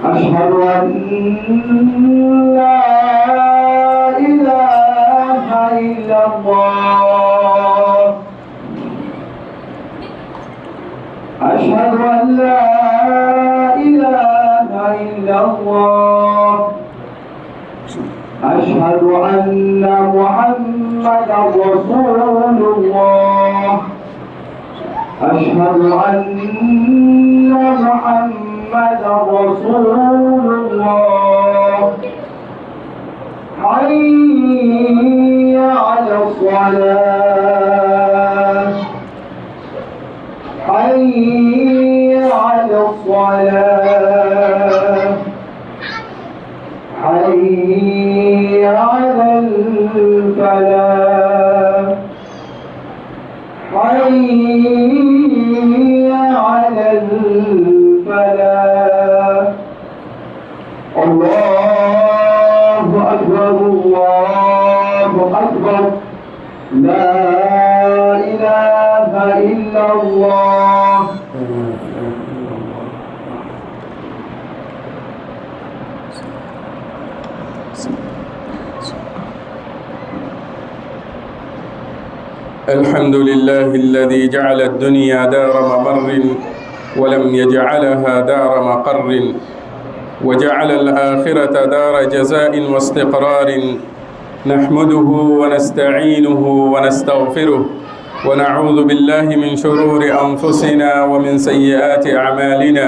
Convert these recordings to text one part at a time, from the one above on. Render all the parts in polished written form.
أشهد أن لا إله إلا الله أشهد أن لا إله إلا الله أشهد أن محمدا رسول الله أشهد أن محمدا رسول الله حي على الصلاة حي على الصلاة حي على الفلاح حي على الفلاح الله أكبر الله أكبر لا إله إلا الله الحمد لله الذي جعل الدنيا دار ممر ولم يجعلها دار مقر وجعل الآخرة دار جزاء واستقرار نحمده ونستعينه ونستغفره ونعوذ بالله من شرور أنفسنا ومن سيئات أعمالنا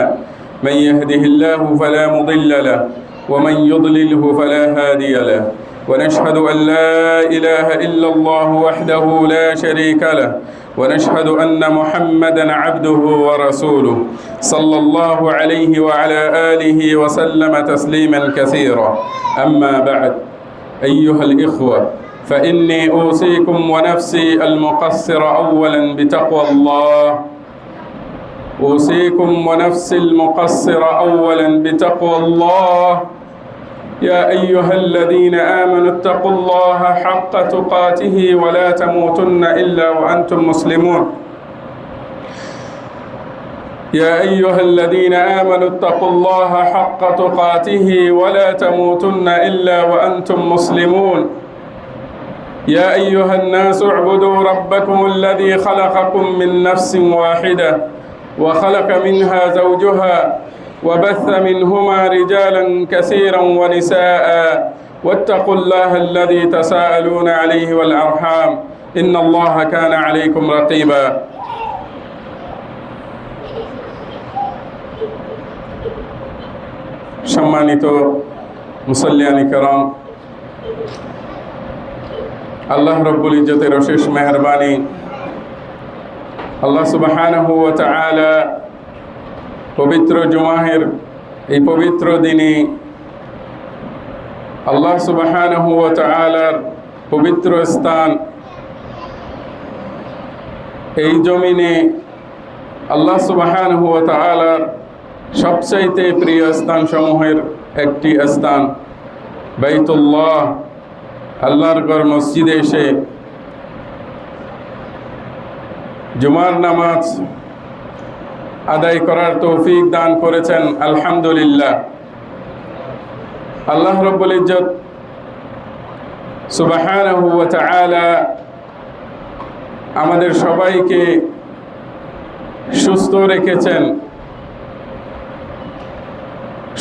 من يهده الله فلا مضل له ومن يضلله فلا هادي له ونشهد أن لا إله إلا الله وحده لا شريك له ونشهد أن محمدا عبده ورسوله صلى الله عليه وعلى آله وسلم تسليما كثيرا أما بعد أيها الإخوة فإني أوصيكم ونفسي المقصر أولا بتقوى الله أوصيكم ونفسي المقصر أولا بتقوى الله يا أيها الذين آمنوا اتقوا الله حق تقاته ولا تموتن إلا وأنتم مسلمون يا أيها الذين آمنوا اتقوا الله حق تقاته ولا تموتن إلا وأنتم مسلمون يا أيها الناس اعبدوا ربكم الذي خلقكم من نفس واحدة وخلق منها زوجها وبث منهما رجالا كثيرا ونساء واتقوا الله الذي تساءلون عليه والأرحام إن الله كان عليكم رقيبا সম্মানিত মুসল্লিয়ানি کرام আল্লাহ রব্বুল ইজ্জতের অশেষ মেহেরবানি আল্লাহ সুবহানাহু ওয়া তাআলা পবিত্র জুমাহের এই পবিত্র দিনে আল্লাহ সুবহানাহু ওয়া তাআলার পবিত্র স্থান এই জমিনে আল্লাহ সুবহানাহু ওয়া তাআলার সবচাইতে প্রিয় স্থান সমূহের একটি স্থান বাইতুল্লাহ আল্লাহর ঘর মসজিদে এসে জুমার নামাজ আদায় করার তৌফিক দান করেছেন আলহামদুলিল্লাহ। আল্লাহ রব্বুল ইজ্জত সুবহানাহু ওয়া তাআলা আমাদের সবাইকে সুস্থ রেখেছেন,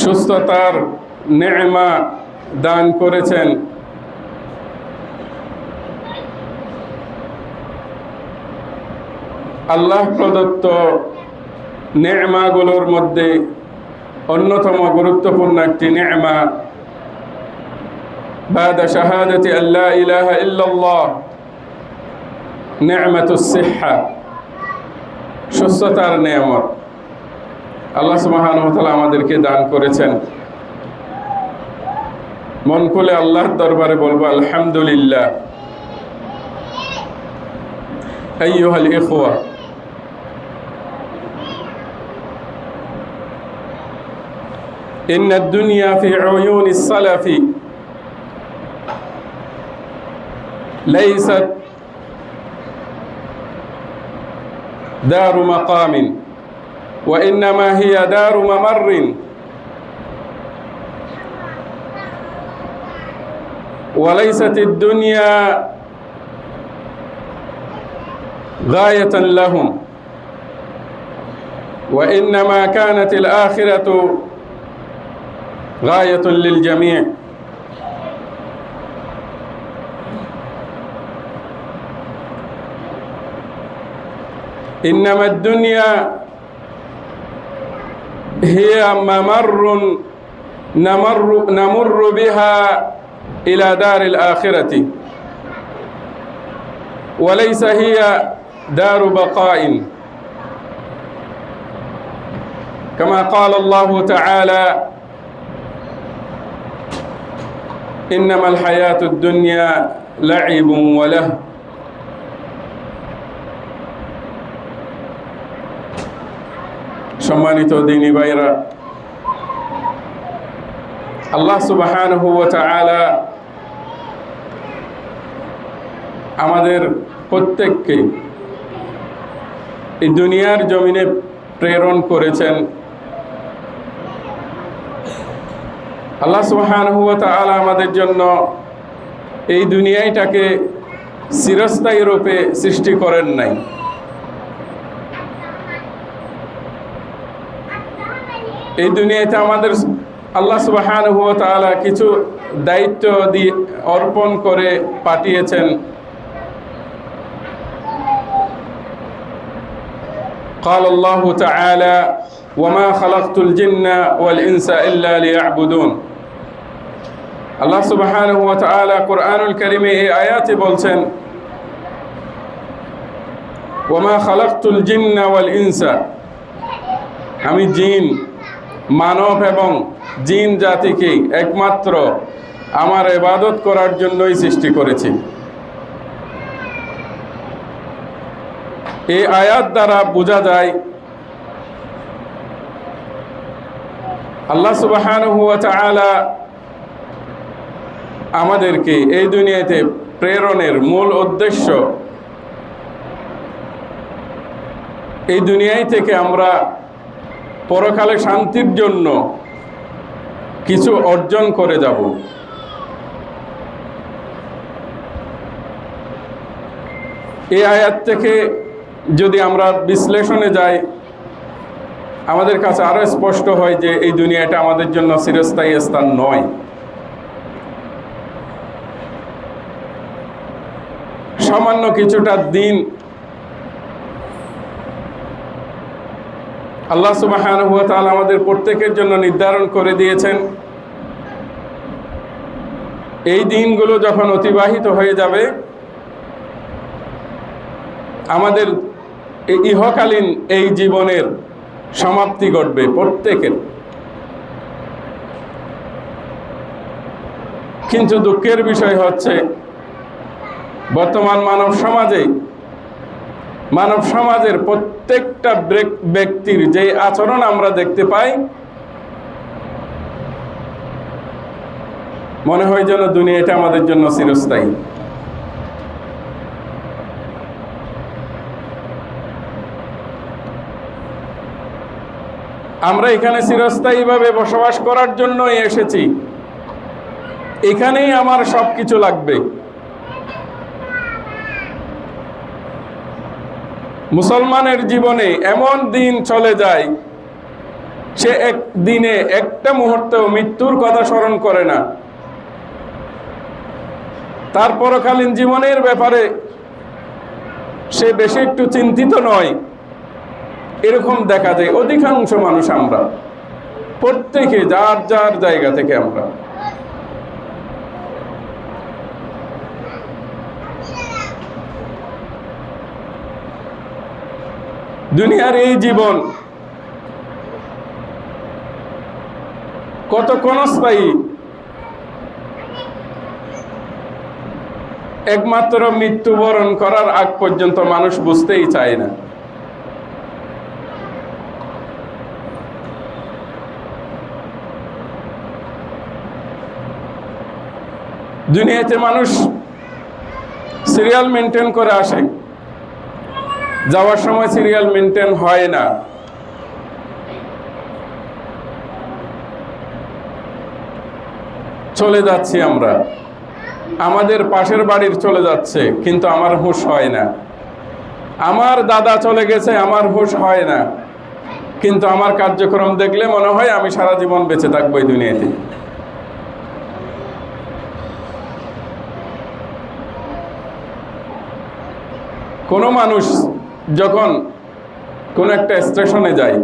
সুস্থতার নেয়মা দান করেছেন। আল্লাহ প্রদত্ত নেয়মাগুলোর মধ্যে অন্যতম গুরুত্বপূর্ণ একটি নেয়মা বাদা শাহাদাতি আল্লা ইলাহা ইল্লাল্লাহ নেয়মাতুস সিহ্হা, সুস্থতার নেয়ামত আল্লাহ সুবহানাহু ওয়া তাআলা আমাদেরকে দান করেছেন। মন খুলে আল্লাহর দরবারে বলবো আলহামদুলিল্লাহ। أيها الإخوة، إن الدنيا في عيون السلف ليست دار مقام، وإنما هي دار ممر، وليست الدنيا غاية لهم، وإنما كانت الآخرة غاية للجميع. إنما الدنيا هي ممر نمر بها إلى دار الآخرة، وليس هي دار بقاء، كما قال الله تعالى: إنما الحياة الدنيا لعب وله। সম্মানিত দিনী ভাইরা, আল্লাহ সুবহানাহু ওয়া তাআলা আমাদের প্রত্যেককে এই দুনিয়ার জমিনে প্রেরণ করেছেন। আল্লাহ সুবহানাহু ওয়া তাআলা আমাদের জন্য এই দুনিয়াটাকে চিরস্থায়ী রূপে সৃষ্টি করেন নাই। এই দুনিয়াতে আমাদের আল্লাহ সুবহানাহু ওয়া তাআলা কিছু দায়িত্ব দিয়ে অর্পণ করে পাঠিয়েছেন। قال الله تعالى: وما خلقت الجن والإنس إلا ليعبدون। আল্লাহ সুবহানাহু ওয়া তাআলা কুরআনুল কারীমে এই আয়াতে বলছেন, ওয়ামা খালাকতুল জিন্না ওয়াল ইনসা, আমি জিন, মানব এবং জিন জাতিকে একমাত্র আমার ইবাদত করার জন্যই সৃষ্টি করেছি। এই আয়াত দ্বারা বোঝা যায় আল্লাহ সুবহানাহু ওয়া তাআলা আমাদেরকে এই দুনিয়াতে প্রেরণের মূল উদ্দেশ্য এই দুনিয়ায় থেকে আমরা পরকালে শান্তির জন্য কিছু অর্জন করে যাব। এই আয়াত থেকে যদি আমরা বিশ্লেষণে যাই, আমাদের কাছে আরো স্পষ্ট হয় যে এই দুনিয়াটা আমাদের জন্য চিরস্থায়ী স্থান নয়। সামান্য কিছুটা দিন আল্লাহ সুবহানাহু ওয়া তাআলা আমাদের প্রত্যেকের জন্য নির্ধারণ করে দিয়েছেন। এই দিনগুলো যখন অতিবাহিত হয়ে যাবে, আমাদের এই ইহকালীন এই জীবনের সমাপ্তি ঘটবে প্রত্যেকের। কিন্তু দুঃখের বিষয় হচ্ছে বর্তমান মানব সমাজের প্রত্যেকটা ব্যক্তির যে আচরণ আমরা দেখতে পাই, মনে হয় যেন দুনিয়াটা আমাদের জন্য চিরস্থায়ী। আমরা এখানে চিরস্থায়ীভাবে বসবাস করার জন্যই এসেছি, এখানেই আমার সবকিছু লাগবে। মুসলমানের জীবনে এমন দিন চলে যায়, সে এক দিনে একটা মুহূর্তেও মৃত্যুর কথা স্মরণ করে না। তার পরকালীন জীবনের ব্যাপারে সে বেশি একটু চিন্তিত নয়, এরকম দেখা যায় অধিকাংশ মানুষ। আমরা প্রত্যেকে যার যার জায়গা থেকে আমরা দুনিয়ার এই জীবন কত ক্ষণস্থায়ী, একমাত্র মৃত্যুবরণ করার আগ পর্যন্ত মানুষ বুঝতেই চায় না। দুনিয়াতে মানুষ সিরিয়াল মেনটেন করে আসে, যাওয়ার সময় সিরিয়াল মেনটেন হয় না। চলে যাচ্ছি আমরা, আমাদের পাশের বাড়ির চলে যাচ্ছে, কিন্তু আমার হুঁশ হয় না। আমার দাদা চলে গেছে, আমার হুঁশ হয় না, কিন্তু আমার কার্যক্রম দেখলে মনে হয় আমি সারা জীবন বেঁচে থাকবো এই দুনিয়াতে। কোনো মানুষ যখন কোন একটা স্টেশনে যায়,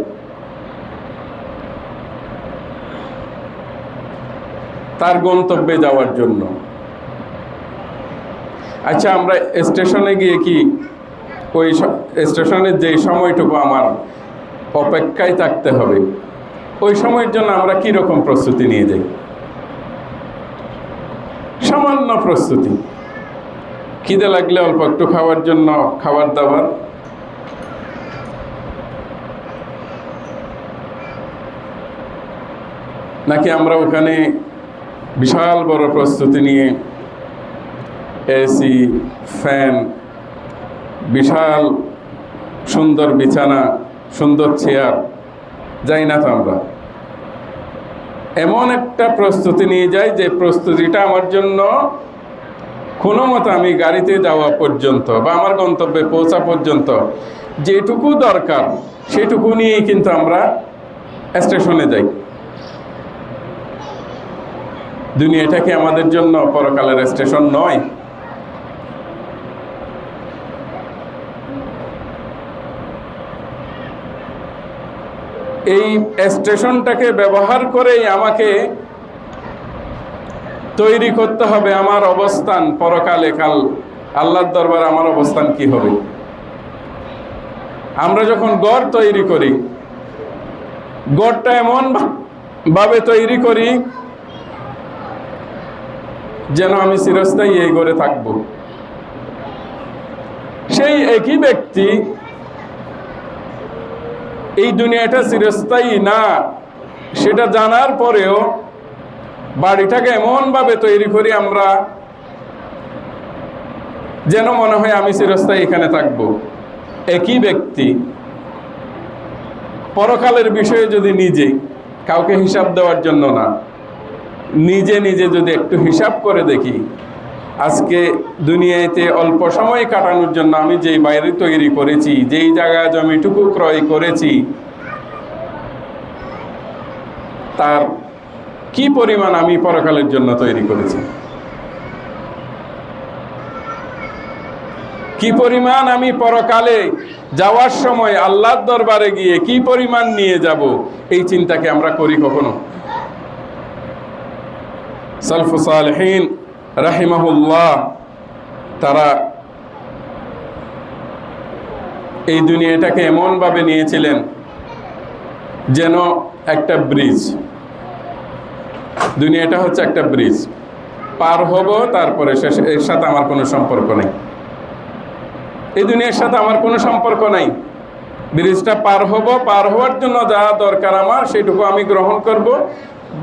তার গন্তব্যে যাওয়ার জন্য, আচ্ছা আমরা স্টেশনে গিয়ে কি ওই স্টেশনের যে সময়টুকু আমার অপেক্ষায় থাকতে হবে, ওই সময়ের জন্য আমরা কি রকম প্রস্তুতি নিয়ে যাই? সামান্য প্রস্তুতি, খিদে লাগলে অল্প একটু খাওয়ার জন্য খাবার দাবার, নাকি আমরা ওখানে বিশাল বড় প্রস্তুতি নিয়ে এসি, ফ্যান, বিশাল সুন্দর বিছানা, সুন্দর চেয়ার, যাই না তো আমরা এমন একটা প্রস্তুতি নিয়ে যাই যে প্রস্তুতিটা আমার জন্য কোনো মতো আমি গাড়িতে যাওয়া পর্যন্ত বা আমার গন্তব্যে পৌঁছা পর্যন্ত যেটুকু দরকার সেটুকু নিয়েই কিন্তু আমরা স্টেশনে যাই। দুনিয়াটা কি আমাদের জন্য পরকালের স্টেশন নয়? এই স্টেশনটাকে ব্যবহার করেই আমাকে তৈরি করতে হবে আমার অবস্থান পরকালে, কাল আল্লাহর দরবারে আমার অবস্থান কি হবে। আমরা যখন গড় তৈরি করি, গড়টা এমন ভাবে তৈরি করি যেন আমি চিরস্থায়ী এই গড়ে থাকব। সেই একই ব্যক্তি এই দুনিয়াটা চিরস্থায়ী না সেটা জানার পরেও বাড়িটাকে এমন ভাবে তৈরি করি আমরা যেন মনে হয় আমি চিরস্থায়ী এখানে থাকব। একই ব্যক্তি পরকালের বিষয়ে যদি নিজে, কাউকে হিসাব দেওয়ার জন্য না, নিজে নিজে যদি একটু হিসাব করে দেখি, আজকে দুনিয়াতে অল্প সময় কাটানোর জন্য আমি যেই বাড়ি তৈরি করেছি, যেই জায়গা জমিটুকু ক্রয় করেছি, তার কি পরিমাণ আমি পরকালের জন্য তৈরি করেছি, কি পরিমাণ আমি পরকালে যাওয়ার সময় আল্লাহর দরবারে গিয়ে কি পরিমাণ নিয়ে যাব, এই চিন্তাকে আমরা করি কখনো? সালফু সালেহিন রাহিমাহুল্লাহ তারা এই দুনিয়াটাকে এমনভাবে নিয়েছিলেন যেন একটা ব্রিজ। দুনিয়াটা হচ্ছে একটা ব্রিজ, পার হব, তারপরে শেষ, এর সাথে আমার কোনো সম্পর্ক নেই, এই দুনিয়ার সাথে আমার কোনো সম্পর্ক নাই। ব্রিজটা পার হব, পার হওয়ার জন্য যা দরকার আমার সেটুকু আমি গ্রহণ করব,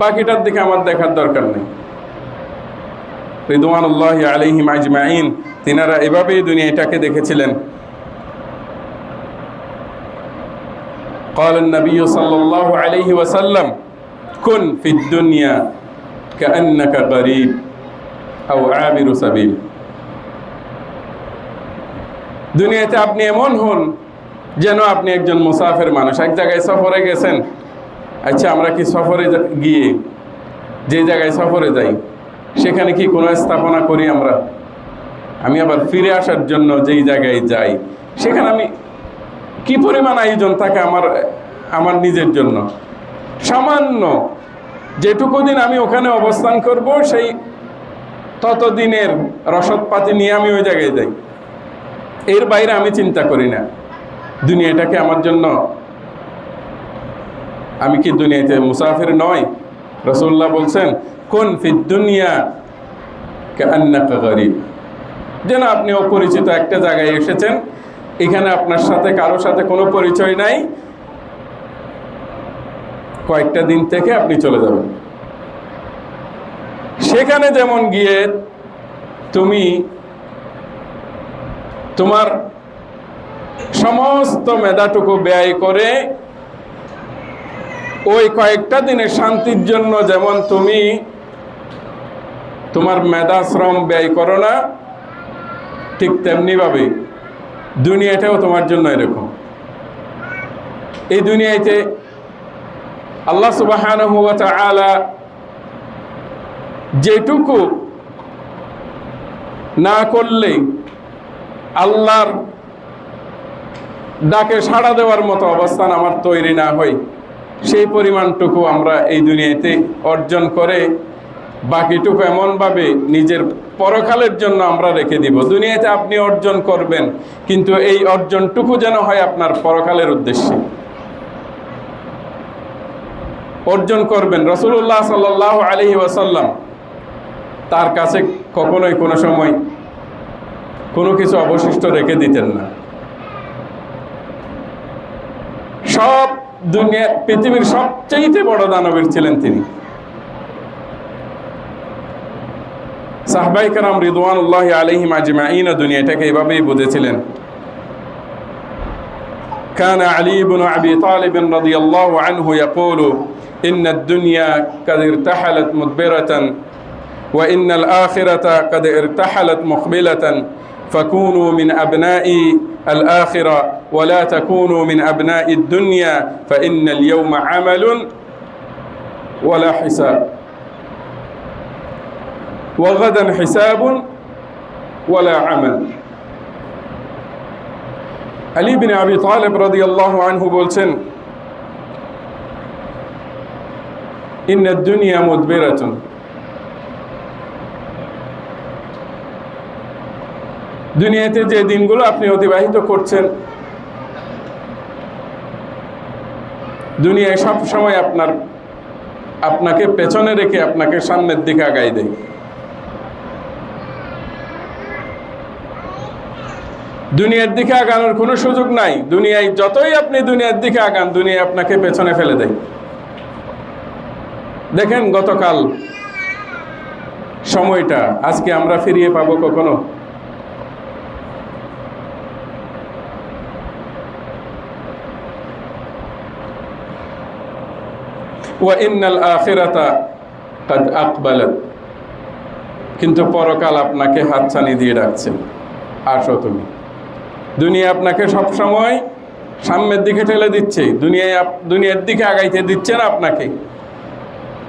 বাকিটার দিকে আমার দেখার দরকার নেই। রিদওয়ানুল্লাহি আলাইহিম আজমাইন তিনারা এভাবেই দুনিয়াটাকে দেখেছিলেন। قال النبي صلى الله عليه وسلم كن في الدنيا كأنك غريب أو عابر سبيل। দুনিয়াতে আপনি এমন হন যেন আপনি একজন মুসাফির মানুষ, এক জায়গায় সফরে গেছেন। আচ্ছা আমরা কি সফরে গিয়ে যে জায়গায় সফরে যাই সেখানে কি কোনো স্থাপনা করি আমরা? আমি আবার ফিরে আসার জন্য যেই জায়গায় যাই সেখানে আমি কি পরিমাণ আয়োজন থাকে আমার নিজের জন্য। সামান্য যেটুকু দিন আমি ওখানে অবস্থান করব, সেই ততদিনের রসদপাতি নিয়ে আমি ওই জায়গায় যাই, এর বাইরে আমি চিন্তা করি না। দুনিয়াটাকে আমার জন্য, আমি কি দুনিয়াতে মুসাফির নয়? রাসূলুল্লাহ বলছেন কুন ফিদ দুনিয়া কাআন্নাকা গরীব, যেন আপনি অপরিচিত একটা জায়গায় এসেছেন, এখানে আপনার সাথে কারোর সাথে কোনো পরিচয় নাই, কয়েকটা দিন থেকে আপনি চলে যাবেন। সেখানে যেমন গিয়ে তুমি তোমার সমস্ত মেধাটুকু ব্যয় করে ওই কয়েকটা দিনের শান্তির জন্য যেমন তুমি তোমার মেধা শ্রম ব্যয় করো না, ঠিক তেমনিভাবে দুনিয়াটাও তোমার জন্য এরকম। এই দুনিয়াতে আল্লাহ সুবহানাহু ওয়া তাআলা যেটুকু না করলে আল্লাহর ডাকে সাড়া দেওয়ার মতো অবস্থান আমার তৈরি না হয়, সেই পরিমাণটুকু আমরা এই দুনিয়াতে অর্জন করে বাকিটুকু এমনভাবে নিজের পরকালের জন্য আমরা রেখে দিব। দুনিয়াতে আপনি অর্জন করবেন, কিন্তু এই অর্জনটুকু যেন হয় আপনার পরকালের উদ্দেশ্যে অর্জন করবেন। রাসূলুল্লাহ সাল্লাল্লাহু আলাইহি ওয়াসাল্লাম তার কাছে কখনোই কোনো সময় কোনো কিছু অবশিষ্ট রেখে দিতেন না। সব দুনিয়ার পৃথিবীর সবচেয়ে বড় দানবীর ছিলেন তিনি। সাহাবায়ে কেরাম রিদওয়ানুল্লাহি আলাইহিম আজমাইন দুনিয়াটাকে এইভাবেই বুঝেছিলেন। كان علي بن أبي طالب رضي الله عنه يقول إن الدنيا قد ارتحلت مدبرة وإن الآخرة قد ارتحلت مقبلة فكونوا من أبناء الآخرة ولا تكونوا من أبناء الدنيا فإن اليوم عمل ولا حساب وغدا حساب ولا عمل। আলী বিন আবি তালেব রাদিয়াল্লাহু আনহু বলছেন, ইন্নাদ দুনিয়া মুদবিরাতুন, দুনিয়াতে যে দিনগুলো আপনি অতিবাহিত করছেন, দুনিয়ায় সব সময় আপনাকে পেছনে রেখে আপনাকে সামনের দিকে আগায় দেয়। দুনিয়ার দিকে আগানোর কোনো সুযোগ নাই। দুনিয়ায় যতই আপনি দুনিয়ার দিকে আগান, দুনিয়া আপনাকে পেছনে ফেলে দেয়। দেখেন গতকাল সময়টা আজকে আমরা ফিরিয়ে পাবো কখনো? ওয়া ইন্নাল আখিরাতা কাদ আকবালাত, কিন্তু পরকাল আপনাকে হাতছানি দিয়ে ডাকছে, আসো তুমি। দুনিয়া আপনাকে সব সময় সামনের দিকে ঠেলে দিচ্ছে, দুনিয়ার দিকে আগাইতে দিচ্ছে না আপনাকে,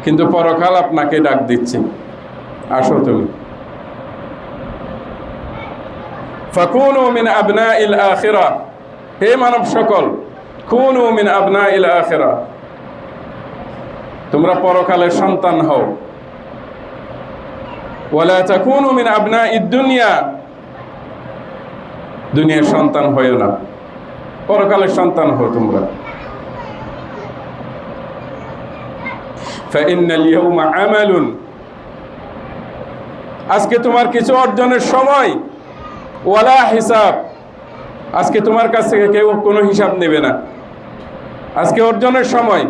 কিন্তু পরকাল আপনাকে ডাক দিচ্ছে, আসো তুমি। ফাকুনু মিন আবনাইল আখিরা, হে মানব সকল, কুনু মিন আবনাইল আখিরা, তোমরা পরকালের সন্তান হও। ওয়ালা তাকুনু মিন আবনাইদ দুনিয়া, দুনিয়ার সন্তান হয়েও না, পরকালের সন্তান হও তোমরা। ফাইন্নাল ইয়াউমা আমালুন, আজকে তোমার কিছু অর্জনের সময়, ওয়ালা হিসাব, আজকে তোমার কাছ থেকে কেউ কোনো হিসাব নেবে না, আজকে অর্জনের সময়।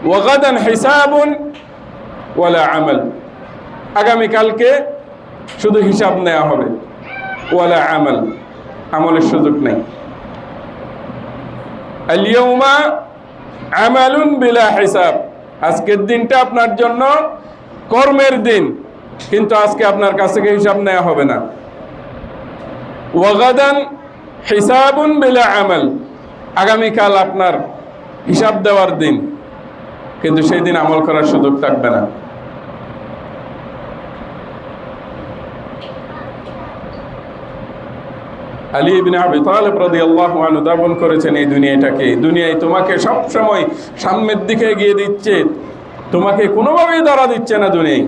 ওয়া গাদান হিসাবুন ওয়ালা আমাল, আগামীকালকে শুধু হিসাব নেওয়া হবে, ওয়ালা আমাল, আমলের সুযোগ নেই। আল ইয়াউমা আমালুন বিলা হিসাব, আজকের দিনটা আপনার জন্য কর্মের দিন, কিন্তু আজকে আপনার কাছ থেকে হিসাব নেওয়া হবে না। ওয়া গাদান হিসাবুন বিলা আমাল, আগামীকাল আপনার হিসাব দেওয়ার দিন, কিন্তু সেই দিন আমল করার সুযোগ থাকবে না। আলী ইবনে আবি তালেব রাদিয়াল্লাহু আনহু দাবন করেছেন এই দুনিয়াটাকে, দুনিয়ায় তোমাকে সব সময় সামনের দিকে এগিয়ে দিচ্ছে, তোমাকে কোনোভাবেই ধরা দিচ্ছে না দুনিয়ায়,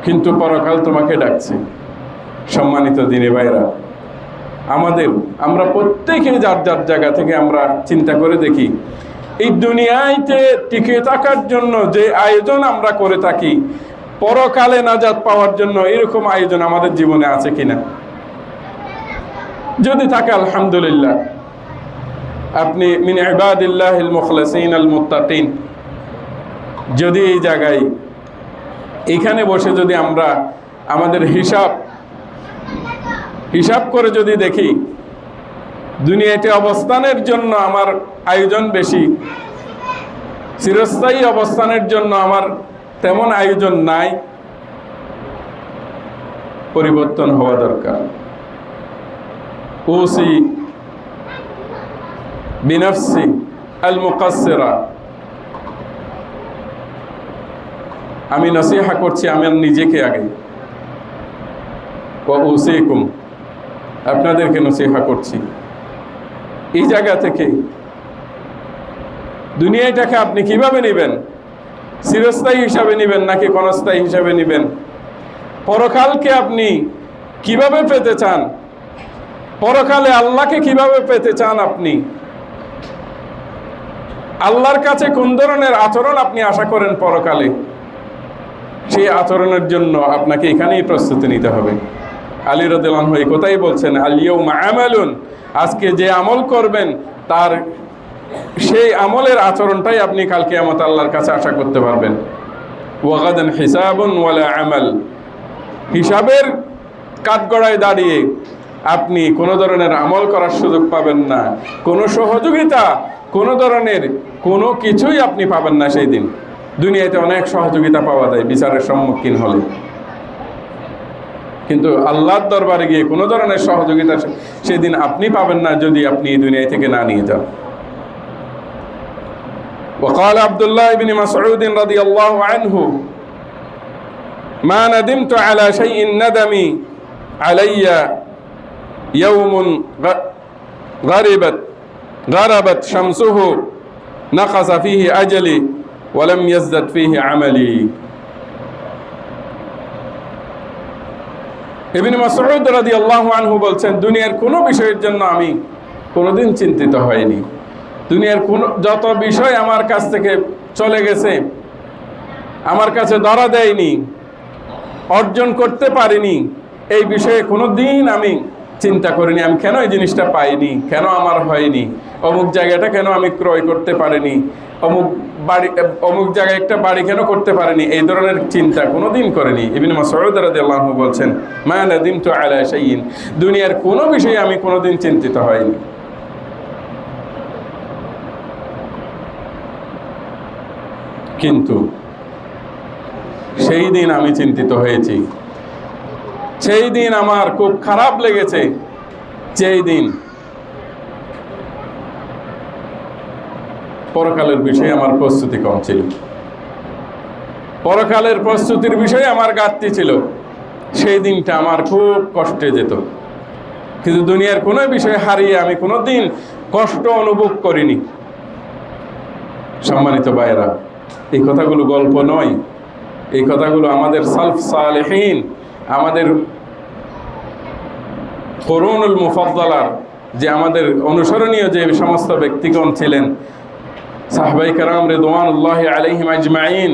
কিন্তু পরকাল তোমাকে ডাকছে। সম্মানিত দিনী ভাইরা, আমরা প্রত্যেকে যার যার জায়গা থেকে আমরা চিন্তা করে দেখি, এই দুনিয়াতে টিকে থাকার জন্য যে আয়োজন আমরা করে থাকি, পরকালে নাজাত পাওয়ার জন্য এরকম আয়োজন আমাদের জীবনে আছে কিনা? যদি থাকে আলহামদুলিল্লাহ, আপনি মিন ইবাদিল্লাহিল মুখলাসিন আল মুত্তাকিন। যদি এই জায়গায় এখানে বসে যদি আমরা আমাদের হিসাব করে যদি দেখি, দুনিয়াতে অবস্থানের জন্য আমার আয়োজন বেশি, চিরস্থায়ী অবস্থানের জন্য আমার তেমন আয়োজন নাই, পরিবর্তন হওয়া দরকার। উসি বিনফসি আল মুকাসসিরা, আমি নসিহা করছি আমার নিজেকে আগে, ওয়া উসিকুম, আপনাদেরকে নসিহা করছি। এই জায়গা থেকে দুনিয়াটাকে আপনি কিভাবে নেবেন? চিরস্থায়ী হিসাবে নেবেন নাকি ক্ষণস্থায়ী হিসাবে নেবেন? পরকালকে আপনি কিভাবে পেতে চান? পরকালে আল্লাহকে কিভাবে পেতে চান? আপনি আল্লাহর কাছে কোন ধরনের আচরণ আপনি আশা করেন পরকালে? সেই আচরণের জন্য আপনাকে এখানেই প্রস্তুতি নিতে হবে। আলী রাদিয়াল্লাহু আনহু এই কথাই বলছেন, আল ইয়াউমা আমালুন, আজকে যে আমল করবেন তার সেই আমলের আচরণটাই আপনি কাল কিয়ামত আল্লাহর কাছে আশা করতে পারবেন। ওয়া গাদান হিসাবুন ওয়ালা আমাল, হিসাবের কাঠগড়ায় দাঁড়িয়ে আপনি কোনো ধরনের আমল করার সুযোগ পাবেন না, কোনো সহযোগিতা, কোনো ধরনের কোনো কিছুই আপনি পাবেন না সেই দিন। দুনিয়াতে অনেক সহযোগিতা পাওয়া যায় বিচারের সম্মুখীন হলে, কিন্তু আল্লাহর দরবারে গিয়ে কোনো ধরনের সহযোগিতা সেদিন আপনি পাবেন না যদি আপনি এই দুনিয়া থেকে না নিয়ে যান। وقال عبد الله بن مسعود رضي الله عنه ما ندمت على شيء ندمي علي يوم غربت شمسه نقص فيه أجلي ولم يزدد فيه عملي। ইবনে মাসউদ রাদিয়াল্লাহু আনহু বলছেন, দুনিয়ার কোনো বিষয়ের জন্য আমি কোনোদিন চিন্তিত হইনি। দুনিয়ার কোন যত বিষয় আমার কাছ থেকে চলে গেছে, আমার কাছে ধরা দেয়নি, অর্জন করতে পারিনি, এই বিষয়ে কোনোদিন আমি চিন্তা করিনি আমি কেন এই জিনিসটা পাইনি, কেন আমার হয়নি, অমুক জায়গাটা কেন আমি ক্রয় করতে পারিনি, অমুক জায়গায় একটা বাড়ি কেন করতে পারিনি, এই ধরনের চিন্তা কোনোদিন করিনি। ইবনে মাসউদ রাদিয়াল্লাহু আনহু বলছেন, মা নাদিমতু আলা শাইইন, দুনিয়ার কোনো বিষয়ে আমি কোনোদিন চিন্তিত হইনি। কিন্তু সেই দিন আমি চিন্তিত হয়েছি, সেই দিন আমার খুব খারাপ লেগেছে, যেই দিন পরকালের বিষয়ে আমার প্রস্তুতি কম ছিল, পরকালের প্রস্তুতির বিষয়ে আমার ঘাটতি ছিল, সেই দিনটা আমার খুব কষ্টে যেত। কিন্তু দুনিয়ার কোনো বিষয় হারিয়ে আমি কোনোদিন কষ্ট অনুভব করিনি। সম্মানিত ভাইয়েরা, এই কথাগুলো গল্প নয়, এই কথাগুলো আমাদের সালফ সালেহীন, আমাদের কুরুনুল মুফাদ্দালার, যে আমাদের অনুসরণীয় যে সমস্ত ব্যক্তিগণ ছিলেন, সাহাবায়ে কেরাম রিদওয়ানুল্লাহি আলাইহিম আজমাইন,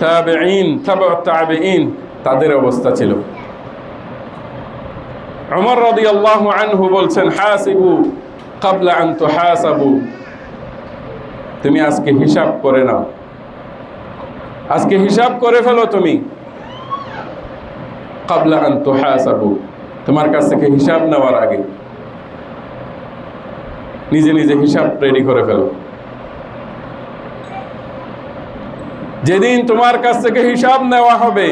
তাবেঈন, তাবাউত তাবেঈন, তাদের অবস্থা ছিল। ওমর রাদিয়াল্লাহু আনহু বলছেন, হাসিবু ক্বাবলা আন তুহাসাবু, তুমি আজকে হিসাব করে নাও, আজকে হিসাব করে ফেলো তুমি, ক্বাবলা আন তুহাসাবু, তোমার কাছ থেকে হিসাব নেওয়ার আগে নিজে নিজে হিসাব রেডি করে ফেলো। যেদিন তোমার কাছ থেকে হিসাব নেওয়া হবে,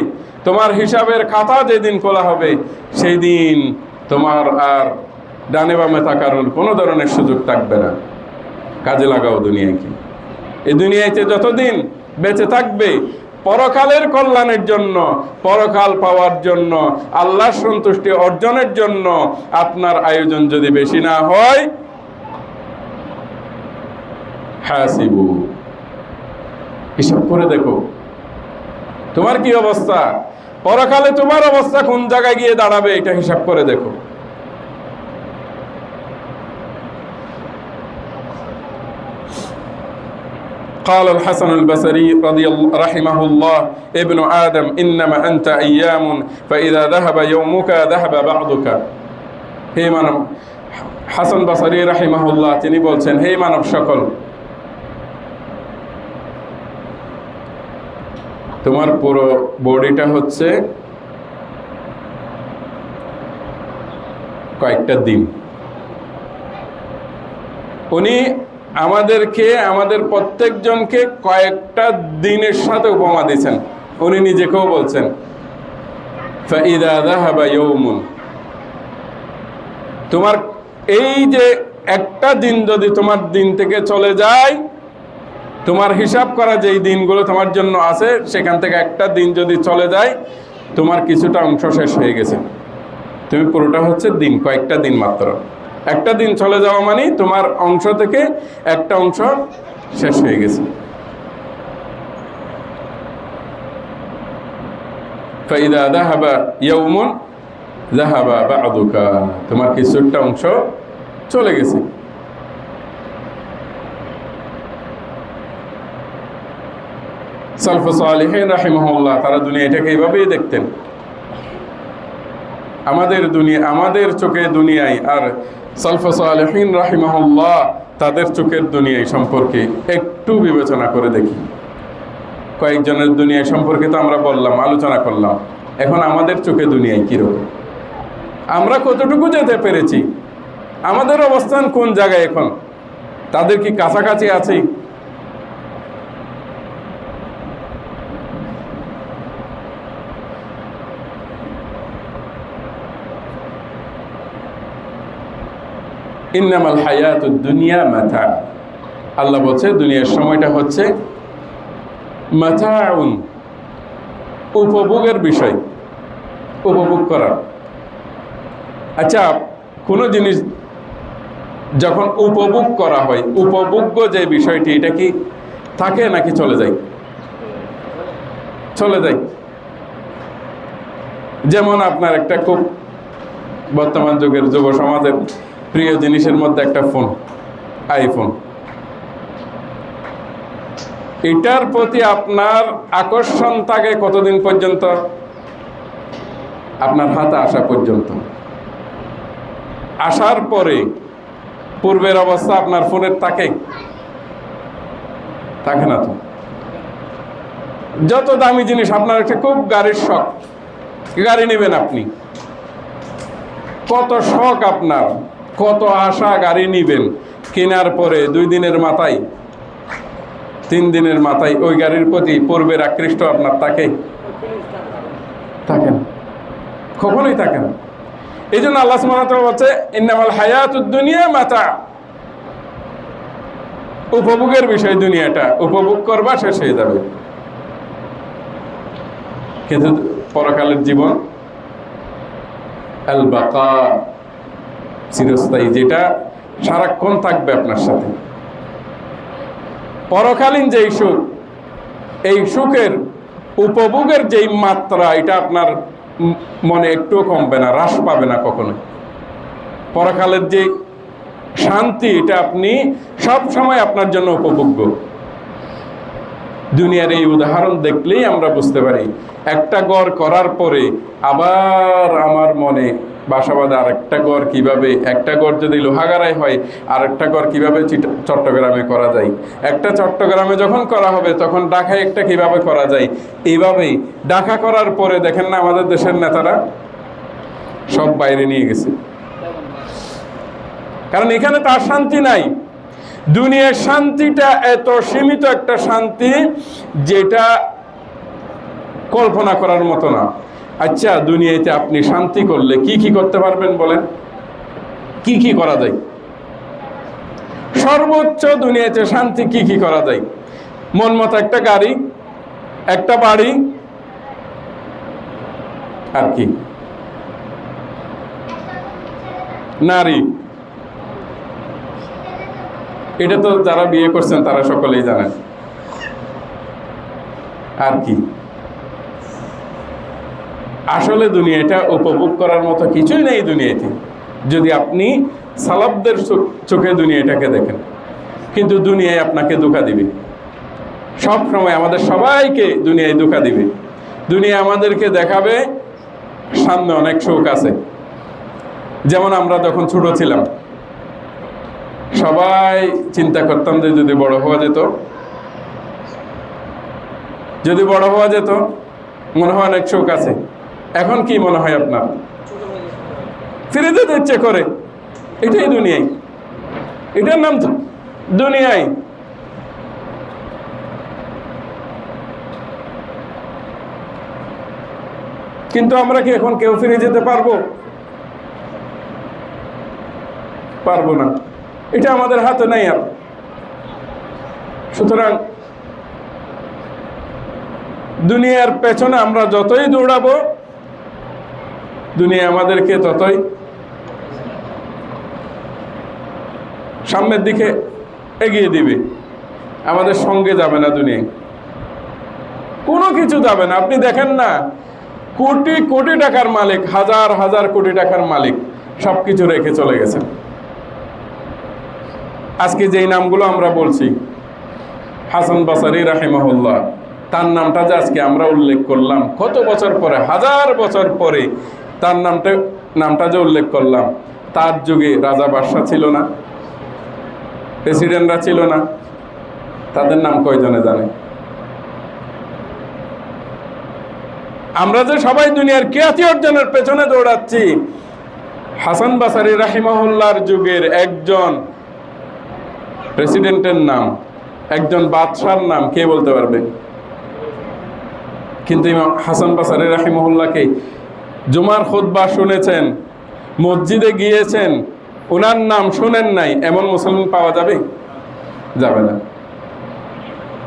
তোমার হিসাবের খাতা যেদিন খোলা হবে, সেই দিন তোমার আর ডানে বামে তাকার কোনো ধরনের সুযোগ থাকবে না। কাজে লাগাও দুনিয়াকে। এই দুনিয়াতে যতদিন বেঁচে থাকবে, পরকালের কল্যাণের জন্য, পরকাল পাওয়ার জন্য, আল্লাহর সন্তুষ্টি অর্জনের জন্য আপনার আয়োজন যদি বেশি না হয়, হাসিবু, হিসাব করে দেখো তোমার কি অবস্থা, পরকালে তোমার অবস্থা কোন জায়গায় গিয়ে দাঁড়াবে, এটা হিসাব করে দেখো। قال الحسن البصري رحمه الله ابن آدم إنما أنت أيام فإذا ذهب يومك ذهب بعضك হে মানব হাসান বসরি রাহিমাহুল্লাহ তিনি বলছেন হে মানব সকল তোমার পুরো বডিটা হচ্ছে কয়েকটা দিন। উনি আমাদেরকে আমাদের প্রত্যেকজনকে কয়েকটা দিনের সাথে উপমা দিয়েছেন। উনি নিজেকেও বলছেন ফাইদা যাহাবা ইয়াউমুন, তোমার এই যে একটা দিন যদি তোমার দিন থেকে চলে যায়, তোমার হিসাব করা যেই দিনগুলো তোমার জন্য আছে সেখান থেকে একটা দিন যদি চলে যায়, তোমার কিছুটা অংশ শেষ হয়ে গেছে। তুমি পুরোটা হচ্ছে দিন, কয়েকটা দিন মাত্র। একটা দিন চলে যাওয়া মানে তোমার অংশ থেকে একটা অংশ শেষ হয়ে গেছে। ফাইদা যাহাবা ইয়াউমুন যাহাবা বা'দুকা, তোমার কিছুটা অংশ চলে গেছে। সালফুস সালিহিন রাহিমাহুল্লাহ তারা দুনিয়াটাকে এইভাবেই দেখতেন। আমাদের চোখে দুনিয়ায় আর সালফুস সালিহিন রাহিমাহুল্লাহ তাদের চোখের দুনিয়ায় সম্পর্কে একটু বিবেচনা করে দেখি। কয়েকজনের দুনিয়া সম্পর্কে তো আমরা বললাম, আলোচনা করলাম। এখন আমাদের চোখে দুনিয়ায় কিরকম, আমরা কতটুকু যেতে পেরেছি, আমাদের অবস্থান কোন জায়গায় এখন, তাদের কি কাছাকাছি আছে? ইন্নামাল হায়াতুদ দুনিয়া মাতা, আল্লাহ বলছে দুনিয়ার সময়টা হচ্ছে মাতাউন, উপভোগের বিষয়, উপভোগ করার। আচ্ছা, কোনো জিনিস যখন উপভোগ করা হয়, উপভোগ্য যে বিষয়টি এটা কি থাকে নাকি চলে যায়? চলে যায়। যেমন আপনার একটা খুব বর্তমান যুগের যুব সমাজের প্রিয় জিনিসের মধ্যে একটা ফোন, আইফোন। এটার প্রতি আপনার আকর্ষণ থাকে কতদিন পর্যন্ত? আপনার হাতে আসা পর্যন্ত। আসার পরে পূর্বের অবস্থা আপনার ফোনের থাকে না তো। যত দামি জিনিস, আপনার একটা খুব গাড়ির শখ, গাড়ি নেবেন আপনি, কত শখ আপনার, কত আশা গাড়ি নিবেন। কেনার পরে 2 দিনের মাথায়, 3 দিনের মাথায় ওই গাড়ির প্রতি পূর্বের আকৃষ্ট আপনার থাকে না, কখনোই থাকে না। এই জন্য আল্লাহ সুবহানাহু ওয়া তাআলা বলছে ইন্নামাল হায়াতুদ দুনিয়া মাতা, উপভোগের বিষয় দুনিয়াটা, উপভোগ করবা শেষ হয়ে যাবে। কিন্তু পরকালের জীবন আল বাকা, চিরস্থায়ী, যেটা সারাক্ষণ থাকবে আপনার সাথে। পরকালীন যেই সুখ, এই সুখের উপভোগের যেই মাত্রা, এটা আপনার মনে একটুও কমবে না, হ্রাস পাবে না কখনো। পরকালের যে শান্তি, এটা আপনি সব সময় আপনার জন্য উপভোগ্য। দুনিয়ার এই উদাহরণ দেখলেই আমরা বুঝতে পারি, একটা ঘর করার পরে আবার আমার মনে বাসা বাঁধে আরেকটা ঘর কিভাবে, একটা ঘর যদি লোহাগাড়ায় হয় আরেকটা ঘর কিভাবে চট্টগ্রামে করা যায়, একটা চট্টগ্রামে যখন করা হবে তখন ঢাকায় একটা কিভাবে করা যায়। এইভাবেই ঢাকা করার পরে দেখেন না আমাদের দেশের নেতারা সব বাইরে নিয়ে গেছে, কারণ এখানে তার শান্তি নাই। দুনিয়ার শান্তিটা এত সীমিত একটা শান্তি যেটা কল্পনা করার মতো না। আচ্ছা, দুনিয়াতে আপনি শান্তি করলে কি কি করতে পারবেন বলেন? কি কি করা যায়? সর্বোচ্চ দুনিয়াতে শান্তি কি কি করা যায়? মন মতো একটা গাড়ি, একটা বাড়ি, আর কি? নারী। এটা তো যারা বিয়ে করছেন তারা সকলেই জানেন। আর কি? আসলে দুনিয়াটা উপভোগ করার মতো কিছুই নেই দুনিয়াতে, যদি আপনি সালাফদের চোখে দুনিয়াটাকে দেখেন। কিন্তু দুনিয়ায় আপনাকে ধোঁকা দিবে। সব সময় আমাদের সবাইকে দুনিয়ায় ধোঁকা দিবে। দুনিয়া আমাদেরকে দেখাবে সামনে অনেক সুখ আছে। যেমন আমরা যখন ছোট ছিলাম সবাই চিন্তা করতাম যে যদি বড় হওয়া যেত, যদি বড় হওয়া যেত মনে হয় অনেক সুখ আছে। এখন কি মনে হয় আপনার? ফিরে যেতে ইচ্ছে করে। এটাই দুনিয়ায়, এটার নাম তো দুনিয়ায়। কিন্তু আমরা কি এখন কেউ ফিরে যেতে পারবো? পারবো না, এটা আমাদের হাতে নাই আর। সুতরাং দুনিয়ার পেছনে আমরা যতই দৌড়াবো দুনিয়া আমাদেরকে ততই সামনের দিকে এগিয়ে দিবে, আমাদের সঙ্গে যাবে না। দুনিয়ায় কোনো কিছু যাবে না। আপনি দেখেন না, কোটি কোটি টাকার মালিক, হাজার হাজার কোটি টাকার মালিক সবকিছু রেখে চলে গেছেন। আজকে যেই নামগুলো আমরা বলছি, হাসান বসরি রাহিমাহুল্লাহ, তার নামটা যে আজকে আমরা উল্লেখ করলাম কত বছর পরে, হাজার বছর পরে তার নামটা যে উল্লেখ করলাম, তার যুগে রাজা বাদশা ছিল না, প্রেসিডেন্টরা ছিল না, তাদের নাম কয়জনে জানে? আমরা যে সবাই দুনিয়ার খ্যাতি অর্জনের পেছনে দৌড়াচ্ছি, হাসান বসরি রাহিমাহুল্লাহর যুগের একজন প্রেসিডেন্টের নাম, একজন বাদশার নাম কে বলতে পারবে? কিন্তু ইমাম হাসান বসরি রাহিমাহুল্লাহকে জুমার খুতবা শুনেছেন, মসজিদে গিয়েছেন, ওনার নাম শুনেন নাই এমন মুসলমান পাওয়া যাবে? যাবে না।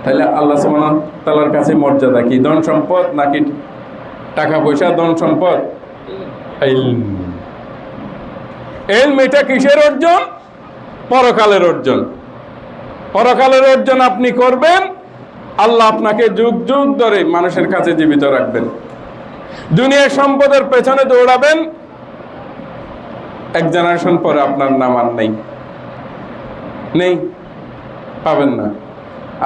তাহলে আল্লাহ সুবহানাহু ওয়া তাআলার কাছে মর্যাদা কি? ধন সম্পদ নাকি টাকা পয়সা? ধন সম্পদ, ইলম। ইলম এটা কিসের অর্জন? পরকালের অর্জন। পরকালের অর্জন আপনি করবেন, আল্লাহ আপনাকে যুগ যুগ ধরে মানুষের কাছে জীবিত রাখবেন। দুনিয়ার সম্পদের পেছনে দৌড়াবেন, এক জেনারেশন পরে আপনার নাম আর নেই, পাবেন না।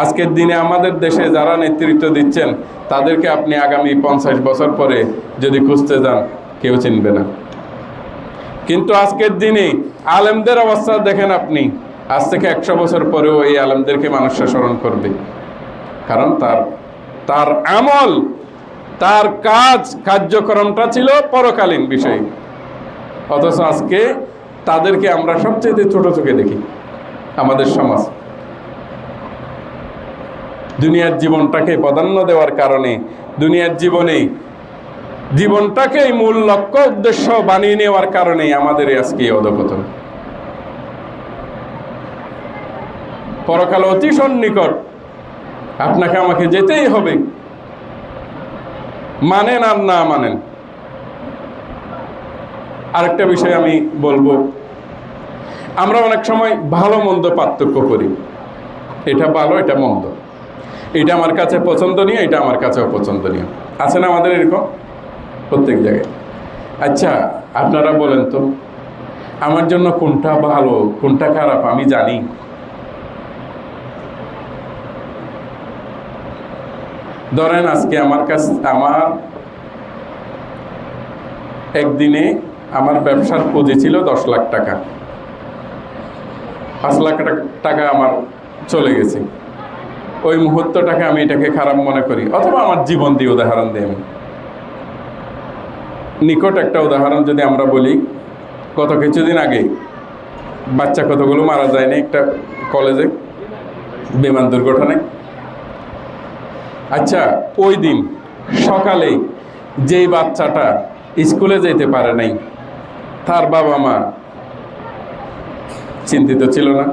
আজকের দিনে আমাদের দেশে যারা নেতৃত্ব দিচ্ছেন তাদেরকে আপনি আগামী 50 বছর পরে যদি খুঁজতে যান কেউ চিনবে না। কিন্তু আজকের দিনে আলেমদের অবস্থা দেখেন আপনি, আজ থেকে 100 বছর পরেও এই আলেমদেরকে মানুষরা স্মরণ করবে, কারণ তার আমল, তার কার্যক্রমটা ছিল পরকালীন বিষয়। অথচ আজকে তাদেরকে আমরা সবচেয়ে ছোট চোখে দেখি। আমাদের সমাজ দুনিয়ার জীবনটাকে প্রাধান্য দেওয়ার কারণে, দুনিয়ার জীবনটাকেই মূল লক্ষ্য উদ্দেশ্য বানিয়ে নেওয়ার কারণে আমাদের আজকে এই অধঃপতন। পরকাল অতি সন্নিকট, আপনাকে আমাকে যেতেই হবে, মানেন আর না মানেন। আরেকটা বিষয় আমি বলবো, আমরা অনেক সময় ভালো মন্দ পার্থক্য করি, এটা ভালো এটা মন্দ, এটা আমার কাছে পছন্দনীয়, এটা আমার কাছে অপছন্দনীয়। আছে না আমাদের এরকম প্রত্যেক জায়গায়? আচ্ছা আপনারা বলেন তো, আমার জন্য কোনটা ভালো কোনটা খারাপ আমি জানি? ধরেন আজকে আমার একদিনে আমার ব্যবসার পুঁজি ছিল 10 লাখ টাকা, 5 লাখ টাকা আমার চলে গেছে। ওই মুহূর্তটাকে আমি এটাকে খারাপ মনে করি, অথবা আমার জীবন দিয়ে উদাহরণ দিই। আমি নিকট একটা উদাহরণ যদি আমরা বলি, গত কিছুদিন আগে বাচ্চা কতগুলো মারা যায়নি একটা কলেজে বিমান দুর্ঘটনায়? আচ্ছা ওই দিন সকালে যেই বাচ্চাটা স্কুলে যেতে পারে নাই, তার বাবা মা চিন্তিত ছিল না?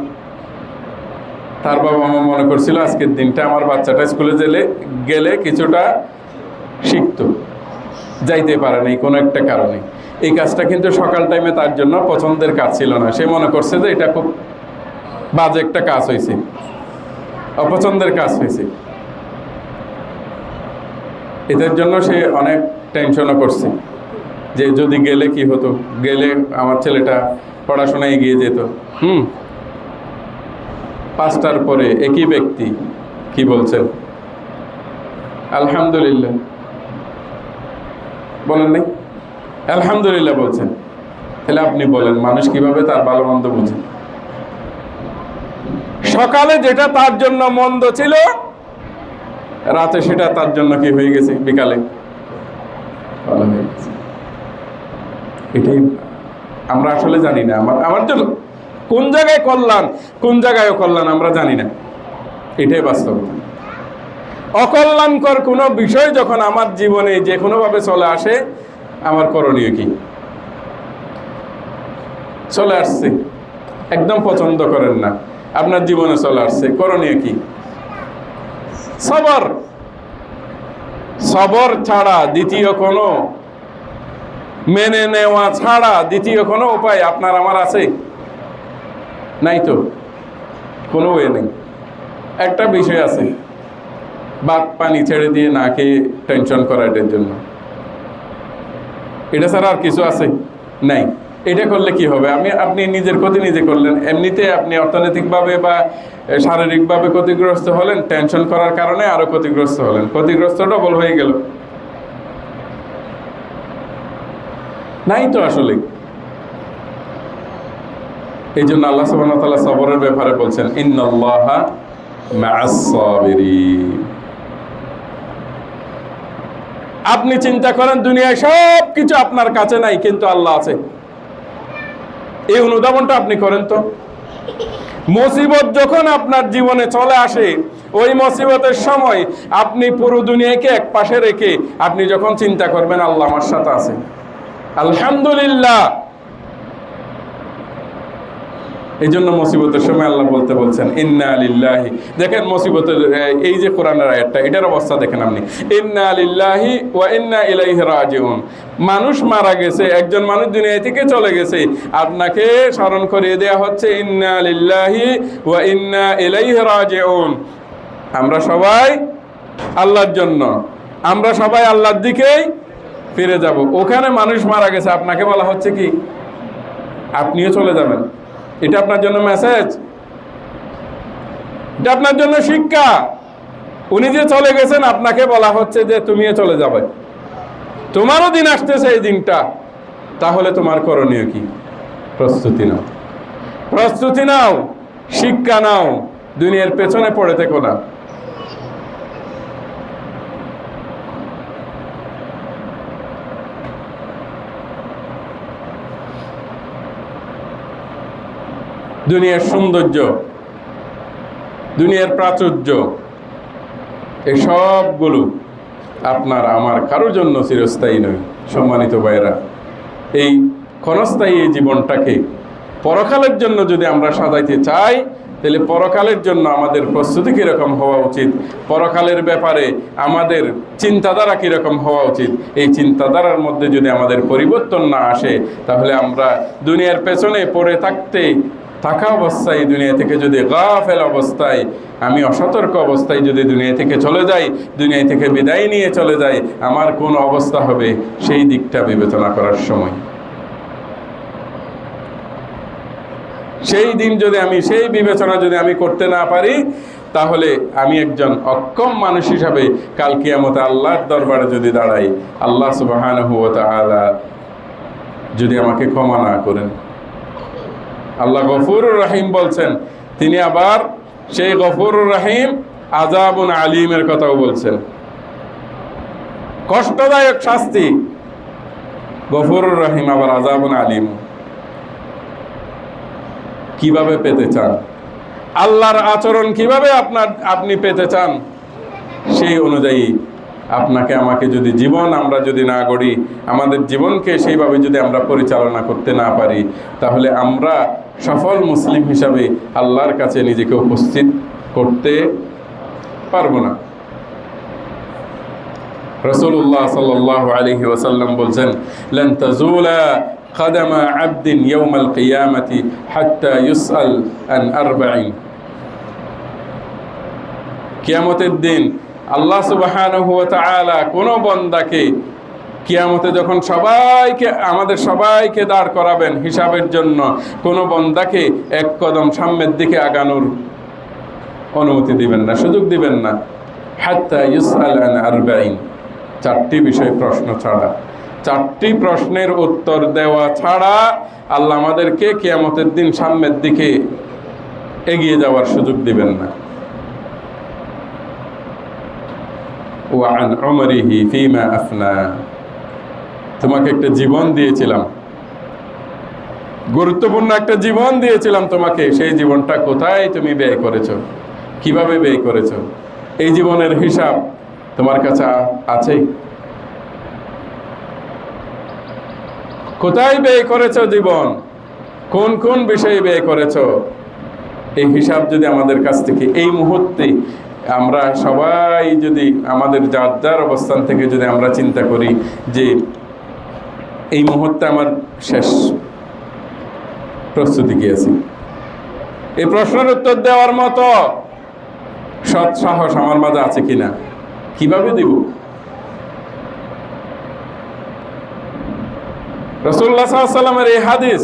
তার বাবা মা মনে করছিল আজকের দিনটা আমার বাচ্চাটা স্কুলে গেলে কিছুটা শিখত, যাইতে পারে নাই কোনো একটা কারণে। এই কাজটা কিন্তু সকাল টাইমে তার জন্য পছন্দের কাজ ছিল না। সে মনে করছে যে এটা খুব বাজে একটা কাজ হয়েছে, অপছন্দের কাজ হয়েছে। এটার জন্য সে অনেক টেনশনও করছে যে যদি গেলে কি হতো, গেলে আমার ছেলেটা পড়াশোনায় এগিয়ে যেত। 5টার পরে একই ব্যক্তি কি বলছেন? আলহামদুলিল্লাহ বলেন নাই? আলহামদুলিল্লাহ বলছেন। তাহলে আপনি বলেন মানুষ কিভাবে তার ভালো মন্দ বুঝে? সকালে যেটা তার জন্য মন্দ ছিল, রাতে সেটা তার জন্য কি হয়ে গেছে, বিকালে ভালো হয়ে গেছে। এটাই আমরা আসলে জানি না আমার জন্য কোন জায়গায় কল্যাণ, কোন জায়গায় অকল্যাণ আমরা জানি না। এটাই বাস্তবতা। অকল্যাণকর কোনো বিষয় যখন আমার জীবনে যে কোনোভাবে চলে আসে, আমার করণীয় কি? চলে আসছে, একদম পছন্দ করেন না, আপনার জীবনে চলে আসছে, করণীয় কি? সবর। সবর ছাড়া দ্বিতীয় কোনো, মেনে নেওয়া ছাড়া দ্বিতীয় কোনো উপায় আপনার আমার আছে? নাই তো, কোনো ওয়ে নেই। একটা বিষয় আছে, ভাত পানি ছেড়ে দিয়ে না খেয়ে টেনশন করা, এটার জন্য। এটা ছাড়া আর কিছু আছে? নাই। এটা করলে কি হবে? আপনি নিজের ক্ষতি নিজে করলেন। এমনিতে আপনি অর্থনৈতিকভাবে বা শারীরিকভাবে ক্ষতিগ্রস্ত হলেন, টেনশন করার কারণে আরো ক্ষতিগ্রস্ত হলেন, ক্ষতিগ্রস্ত ডবল হয়ে গেল। নাই তো আসলে। এই জন্য আল্লাহ সুবহানাহু ওয়া তাআলা সবরের ব্যাপারে বলছেন, ইন্নাল্লাহা মা'আস সাবিরিন। আপনি চিন্তা করেন দুনিয়ায় সব কিছু আপনার কাছে নাই, কিন্তু আল্লাহ আছে। এই অনুধাবনটা আপনি করেন তো। মুসিবত যখন আপনার জীবনে চলে আসে, ওই মুসিবতের সময় আপনি পুরো দুনিয়াকে এক পাশে রেখে আপনি যখন চিন্তা করবেন আল্লাহ আমার সাথে আছে, আলহামদুলিল্লাহ। এই জন্য মুসিবতের সময় আল্লাহ বলছেন ইন্না লিল্লাহি। দেখেন মুসিবতের এই যে কোরআনের আয়াতটা, এটার অবস্থা দেখেন আপনি, ইন্না লিল্লাহি ওয়া ইন্না ইলাইহি রাজিউন। মানুষ মারা গেছে, একজন মানুষ দুনিয়া থেকে চলে গেছে, আপনাকে স্মরণ করিয়ে দেয়া হচ্ছে ইন্না লিল্লাহি ওয়া ইন্না ইলাইহি রাজিউন। আমরা সবাই আল্লাহর জন্য, আমরা সবাই আল্লাহর দিকেই ফিরে যাব। ওখানে মানুষ মারা গেছে, আপনাকে বলা হচ্ছে কি আপনিও চলে যাবেন। এটা আপনার জন্য মেসেজ, এটা আপনার জন্য শিক্ষা। উনি যে চলে গেছেন, আপনাকে বলা হচ্ছে যে তুমিও চলে যাবে, তোমারও দিন আসতেছে এই দিনটা। তাহলে তোমার করণীয় কি? প্রস্তুতি নাও, প্রস্তুতি নাও, শিক্ষা নাও, দুনিয়ার পেছনে পড়ে থেকো না। দুনিয়ার সৌন্দর্য, দুনিয়ার প্রাচুর্য, এই সবগুলো আপনার আমার কারোর জন্য চিরস্থায়ী নয়। সম্মানিত ভাইরা, এই ক্ষণস্থায়ী এই জীবনটাকে পরকালের জন্য যদি আমরা সাজাইতে চাই, তাহলে পরকালের জন্য আমাদের প্রস্তুতি কীরকম হওয়া উচিত, পরকালের ব্যাপারে আমাদের চিন্তাধারা কীরকম হওয়া উচিত, এই চিন্তাধারার মধ্যে যদি আমাদের পরিবর্তন না আসে, তাহলে আমরা দুনিয়ার পেছনে পড়ে থাকা অবস্থায়, দুনিয়া থেকে যদি গাফেল অবস্থায়, আমি অসতর্ক অবস্থায় যদি দুনিয়া থেকে চলে যাই, দুনিয়া থেকে বিদায় নিয়ে চলে যাই, আমার কোন অবস্থা হবে সেই দিকটা বিবেচনা করার সময়। সেই দিন যদি আমি সেই বিবেচনা যদি আমি করতে না পারি, তাহলে আমি একজন অক্ষম মানুষ হিসাবে কাল কিয়ামতে আল্লাহর দরবারে যদি দাঁড়াই, আল্লাহ সুবহানাহু ওয়া তাআলা যদি আমাকে ক্ষমা না করেন। আল্লাহ গফুরুর রহিম বলছেন, তিনি আবার সেই গফুরুর রহিম আযাবুন আলীমের কথাও বলছেন, কষ্টদায়ক শাস্তি। গফুরুর রহিম আবার আযাবুন আলীম। কিভাবে পেতে চান, আল্লাহর আচরণ কিভাবে আপনি পেতে চান, সেই অনুযায়ী আপনাকে আমাকে যদি আমরা যদি না গড়ি, আমাদের জীবনকে সেইভাবে যদি আমরা পরিচালনা করতে না পারি, তাহলে আমরা সফল মুসলিম হিসাবে আল্লাহর কাছে নিজেকে উপস্থিত করতে পারবো না। রাসূলুল্লাহ সাল্লাল্লাহু আলাইহি ওয়াসাল্লাম বলছেন, লান তাজুলা কদমা আবদিন ইয়াউমাল কিয়ামাতি হাত্তা ইউসআল আন আরবাইন। কিয়ামতের দিন আল্লাহ সুবহানাহু ওয়া তাআলা কোন বান্দাকে কিয়ামতে যখন আমাদের সবাইকে দাঁড় করাবেন হিসাবের জন্য, কোন বান্দাকে এক কদম সামনের দিকে আগানোর অনুমতি দিবেন না, সুযোগ দিবেন না। হাত্তা ইউসআল আন আরবাইন, 4টি বিষয় প্রশ্ন ছাড়া, 4টি প্রশ্নের উত্তর দেওয়া ছাড়া আল্লাহ আমাদেরকে কিয়ামতের দিন সামনের দিকে এগিয়ে যাওয়ার সুযোগ দিবেন না। ওয়া আন উমরিহি ফীমা আফনা, তোমাকে একটা জীবন দিয়েছিলাম, গুরুত্বপূর্ণ একটা জীবন দিয়েছিলাম তোমাকে, সেই জীবনটা কোথায় তুমি ব্যয় করেছো, কিভাবে ব্যয় করেছো, এই জীবনের হিসাব তোমার কাছে আছে? কোথায় ব্যয় করেছো জীবন, কোন কোন বিষয়ে ব্যয় করেছো, এই হিসাব যদি আমাদের কাছ থেকে এই মুহূর্তে আমরা সবাই যদি আমাদের যার যার অবস্থান থেকে যদি আমরা চিন্তা করি যে এই মুহূর্তে আমার শেষ প্রস্তুতি কি আছে, এই প্রশ্নের উত্তর দেওয়ার মতো সৎ সাহস আমার মাঝে আছে কিনা, কিভাবে দিব? রাসূলুল্লাহ সাল্লাল্লাহু আলাইহি ওয়াসাল্লামের এই হাদিস,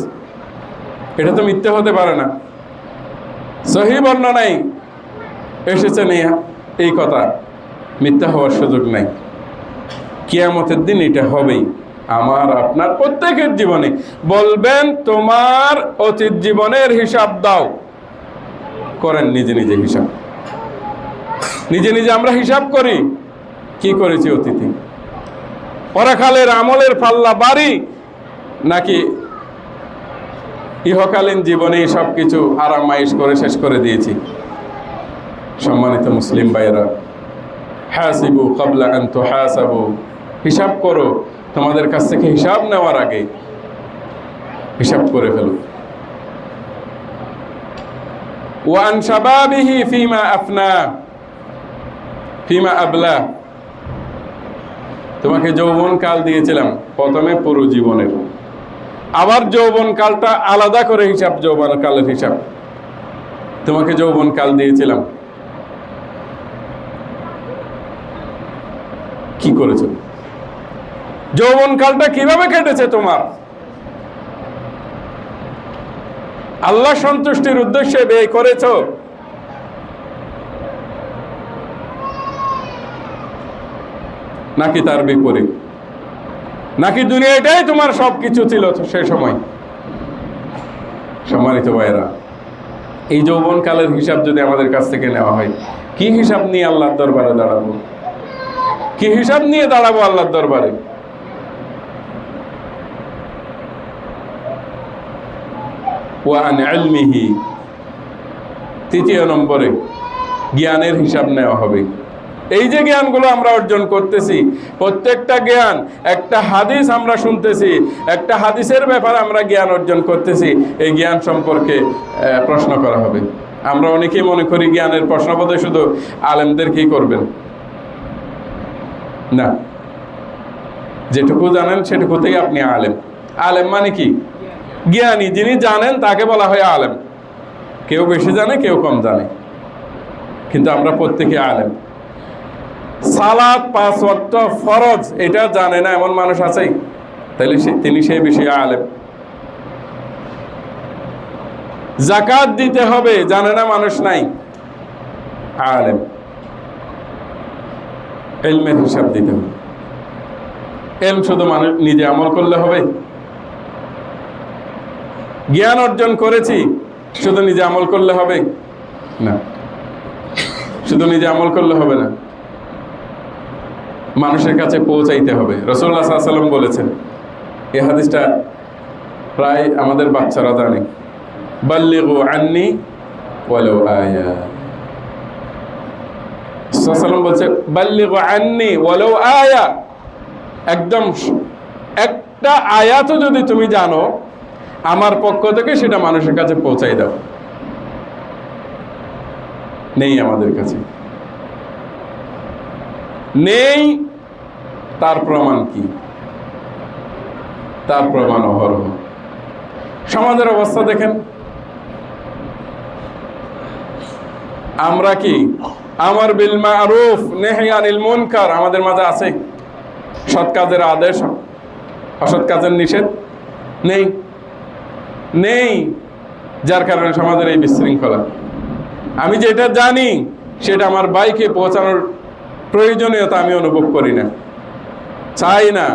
এটা তো মিথ্যা হতে পারে না, সহিহ বর্ণনায় এসেছে এই কথা, মিথ্যা হওয়ার সুযোগ নাই। কিয়ামতের দিন এটা হবেই আমার আপনার প্রত্যেকের জীবনে। বলবেন তোমার অতীত জীবনের হিসাব দাও, করেন নিজে নিজে হিসাব, নিজে নিজে আমরা হিসাব করি কি করেছি অতীতে, পরকালের আমলের পাল্লা বাড়ি নাকি ইহকালীন জীবনে সবকিছু আরামাইশ করে শেষ করে দিয়েছি। সম্মানিত মুসলিম ভাইরা, হাসিবু ক্বাবলা আন তুহাসাবু, হিসাব করো, তোমাদের কাছ থেকে হিসাব নেওয়ার আগে হিসাব করে ফেলো। ওয়া আন শাবাবিহি ফীমা আফনা ফীমা আবলা, তোমাকে যৌবন কাল দিয়েছিলাম প্রথমে পুরো জীবনের, আবার যৌবন কালটা আলাদা করে হিসাব, যৌবন কালের হিসাব। তোমাকে যৌবন কাল দিয়েছিলাম, কি করেছো, যৌবন কালটা কিভাবে কেটেছে তোমার, আল্লাহ সন্তুষ্টির উদ্দেশ্যে ব্যয় করেছো নাকি তার বিপরীত, নাকি দুনিয়াটাই তোমার সবকিছু ছিল সে সময়? সম্মানিত ভাইরা, এই যৌবন কালের হিসাব যদি আমাদের কাছ থেকে নেওয়া হয়, কি হিসাব নিয়ে আল্লাহর দরবারে দাঁড়াবো, কি হিসাব নিয়ে দাঁড়াবো আল্লাহর দরবারে? ওয়া আন ইলমিহি, 3 নম্বরে জ্ঞানের হিসাব নেওয়া হবে। এই যে জ্ঞানগুলো আমরা অর্জন করতেছি, প্রত্যেকটা জ্ঞান, একটা হাদিস আমরা শুনতেছি, একটা হাদিসের ব্যাপারে আমরা জ্ঞান অর্জন করতেছি, এই জ্ঞান সম্পর্কে প্রশ্ন করা হবে। আমরা অনেকেই মনে করি জ্ঞানের প্রশ্ন বোধহয় শুধু আলেমদেরকেই করবেন, না, যেটুকু জানেন সেটুকুতেই আপনি আলেম। আলেম মানে কি? জ্ঞানী, যিনি জানেন তাকে বলা হয় আলেম। কেউ বেশি জানে, কেউ কম জানে, কিন্তু আমরা প্রত্যেকে আলেম। সালাত 5 ওয়াক্ত ফরজ এটা জানে না এমন মানুষ আছে? তাহলে তিনি সেই বিষয়ে আলেম। যাকাত দিতে হবে জানে না মানুষ নাই, আলেম। ইলমের হিসাব দিতে হবে। ইলম শুধু মানুষ নিজে আমল করলে হবে? জ্ঞান অর্জন করেছি শুধু নিজে আমল করলে হবে না, শুধু নিজে আমল করলে হবে না, মানুষের কাছে পৌঁছাইতে হবে। রাসূলুল্লাহ সাল্লাল্লাহু আলাইহি ওয়াসাল্লাম বলেছেন, এই হাদিসটা প্রায় আমাদের বাচ্চারা জানে, বাল্লিগু আন্নি ওয়ালাউ আয়া। সাল্লাল্লাহু বলছে বাল্লিগু আন্নি ওয়ালাউ আয়া, একদম একটা আয়াতও যদি তুমি জানো আমার পক্ষ থেকে সেটা মানুষের কাছে পৌঁছাই দাও। নেই আমাদের কাছে, নেই। তার প্রমাণ কি? তার প্রমাণ অহরহ। সমাজের অবস্থা দেখেন, আমরা কি আমর বিল মারুফ নাহি আনিল মুনকার আমাদের মাঝে আছে? সৎ কাজের আদেশ, অসৎ কাজের নিষেধ নেই, নেই। যার কারণে সমাজের এই বিশৃঙ্খলা। আমি যেটা জানি সেটা আমার ভাইকে পৌঁছানোর প্রয়োজনীয়তা আমি অনুভব করি না, চাই না।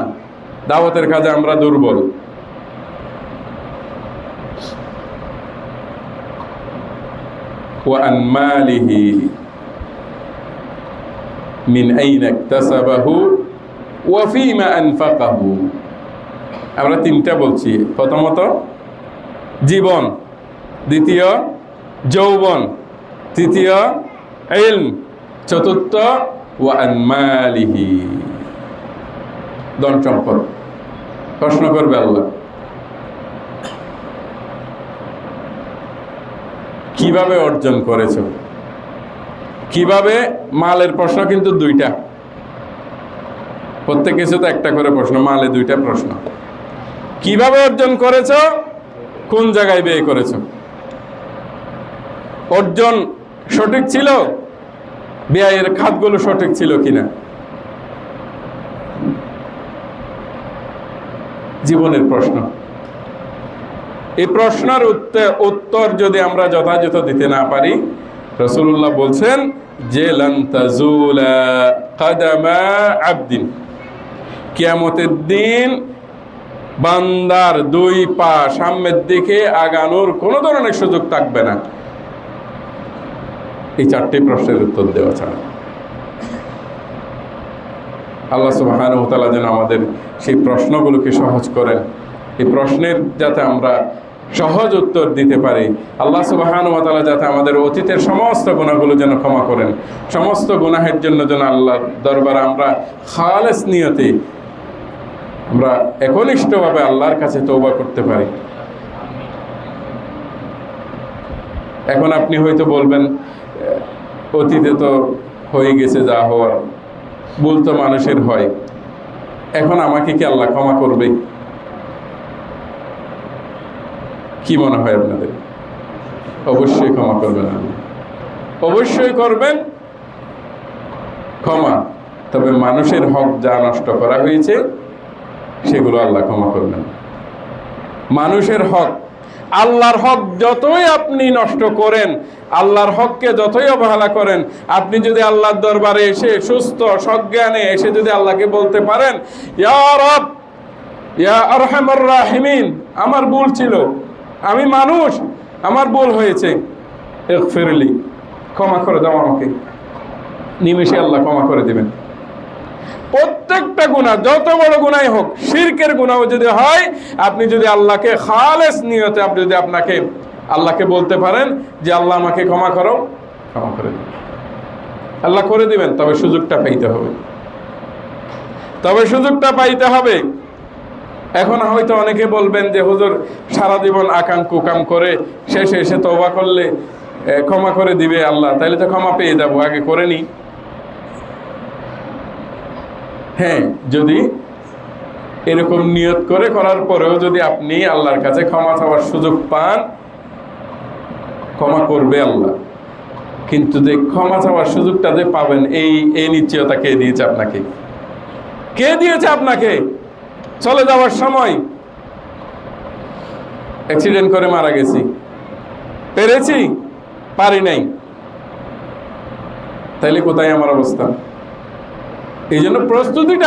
দাওয়াতের কাজে আমরা দুর্বল। وعن ماله من أين اكتسبه وفيما أنفقه। আমরা তিনটা বলছি। প্রথমত জীবন, দ্বিতীয় যৌবন, তৃতীয় ইলম, চতুর্থ ওয়ান মালিহি, ধন সম্পদ। প্রশ্ন করবে আল্লাহ কিভাবে অর্জন করেছ, কিভাবে। মালের প্রশ্ন কিন্তু দুইটা, প্রত্যেক কিছুতে একটা করে প্রশ্ন, মালে দুইটা প্রশ্ন। কিভাবে অর্জন করেছ, কোন জায়গায় ব্যয় করেছ। অর্জন সঠিক ছিল, ব্যয়ের খাতগুলো সঠিক ছিল কিনা। জীবনের প্রশ্ন। এই প্রশ্নের উত্তর যদি আমরা যথাযথ দিতে না পারি, রাসূলুল্লাহ বলছেন যে লান তাজুলা কদমা আবদিন, কিয়ামতের দিন বান্দার দুই পা সামনের দিকে আগানোর কোনো ধরনের সুযোগ থাকবে না এই চারটি প্রশ্নের উত্তর দেওয়া ছাড়া। আল্লাহ সুবহানাহু ওয়া তাআলা যেন আমাদের সেই প্রশ্নগুলোকে সহজ করেন, এই প্রশ্নের যাতে আমরা সহজ উত্তর দিতে পারি। আল্লাহ সুবহানাহু ওয়া তাআলা যাতে আমাদের অতীতের সমস্ত গুনাহগুলো যেন ক্ষমা করেন, সমস্ত গুনাহের জন্য যেন আল্লাহর দরবারে আমরা খালেস নিয়তে, আমরা একনিষ্ঠভাবে আল্লাহর কাছে তওবা করতে পারি। এখন আপনি হয়তো বলবেন অতীতে তো হয়ে গেছে যা হওয়ার, ভুল তো মানুষের হয়, এখন আমাকে কি আল্লাহ ক্ষমা করবে? কি মনে হয় আপনাদের? অবশ্যই ক্ষমা করবেন, অবশ্যই করবেন ক্ষমা। তবে মানুষের হক যা নষ্ট করা হয়েছে সেগুলো আল্লাহ ক্ষমা করবেন। মানুষের হক, আল্লাহর হক যতই আপনি নষ্ট করেন, আল্লাহর হককে যতই অবহেলা করেন, আপনি যদি আল্লাহর দরবারে এসে সুস্থ সজ্ঞানে এসে যদি আল্লাহকে বলতে পারেন, ইয়া রব, ইয়া আরহামার রাহিমিন, আমার ভুল ছিল, আমি মানুষ, আমার ভুল হয়েছে, ইগফিরলি, ক্ষমা করে দাও আমাকে, নিমেষে আল্লাহ ক্ষমা করে দিবেন। প্রত্যেকটা গুনাহ, যত বড় গুনাহই হোক, শিরকের গুনাহ যদি হয়, আপনি যদি আল্লাহকে খালেস নিয়তে আপনি যদি আপনাকে আল্লাহকে বলতে পারেন যে আল্লাহ আমাকে ক্ষমা করো, ক্ষমা করে দিবেন, আল্লাহ করে দিবেন। তবে সুযোগটা পাইতে হবে, তবে সুযোগটা পাইতে হবে। এখন হয়তো অনেকে বলবেন যে হুজুর সারা জীবন আকাম কুকাম করে শেষে এসে তওবা করলে ক্ষমা করে দিবে আল্লাহ, তাহলে তো ক্ষমা পেয়ে যাবো, আগে করে নি। হ্যাঁ, যদি এরকম নিয়ত করে করার পরেও যদি আপনি আল্লাহর কাছে ক্ষমা চাওয়ার সুযোগ পান, ক্ষমা করবে আল্লাহ। কিন্তু যে ক্ষমা চাওয়ার সুযোগটা যে পাবেন, এই নিশ্চয়তা কে দিয়েছে আপনাকে? কে দিয়েছে আপনাকে? চলে যাওয়ার সময় অ্যাক্সিডেন্ট করে মারা গেছি, পেরেছি, পারি নাই, তাইলে কোথায় আমার অবস্থা? এই জন্য প্রস্তুতিটা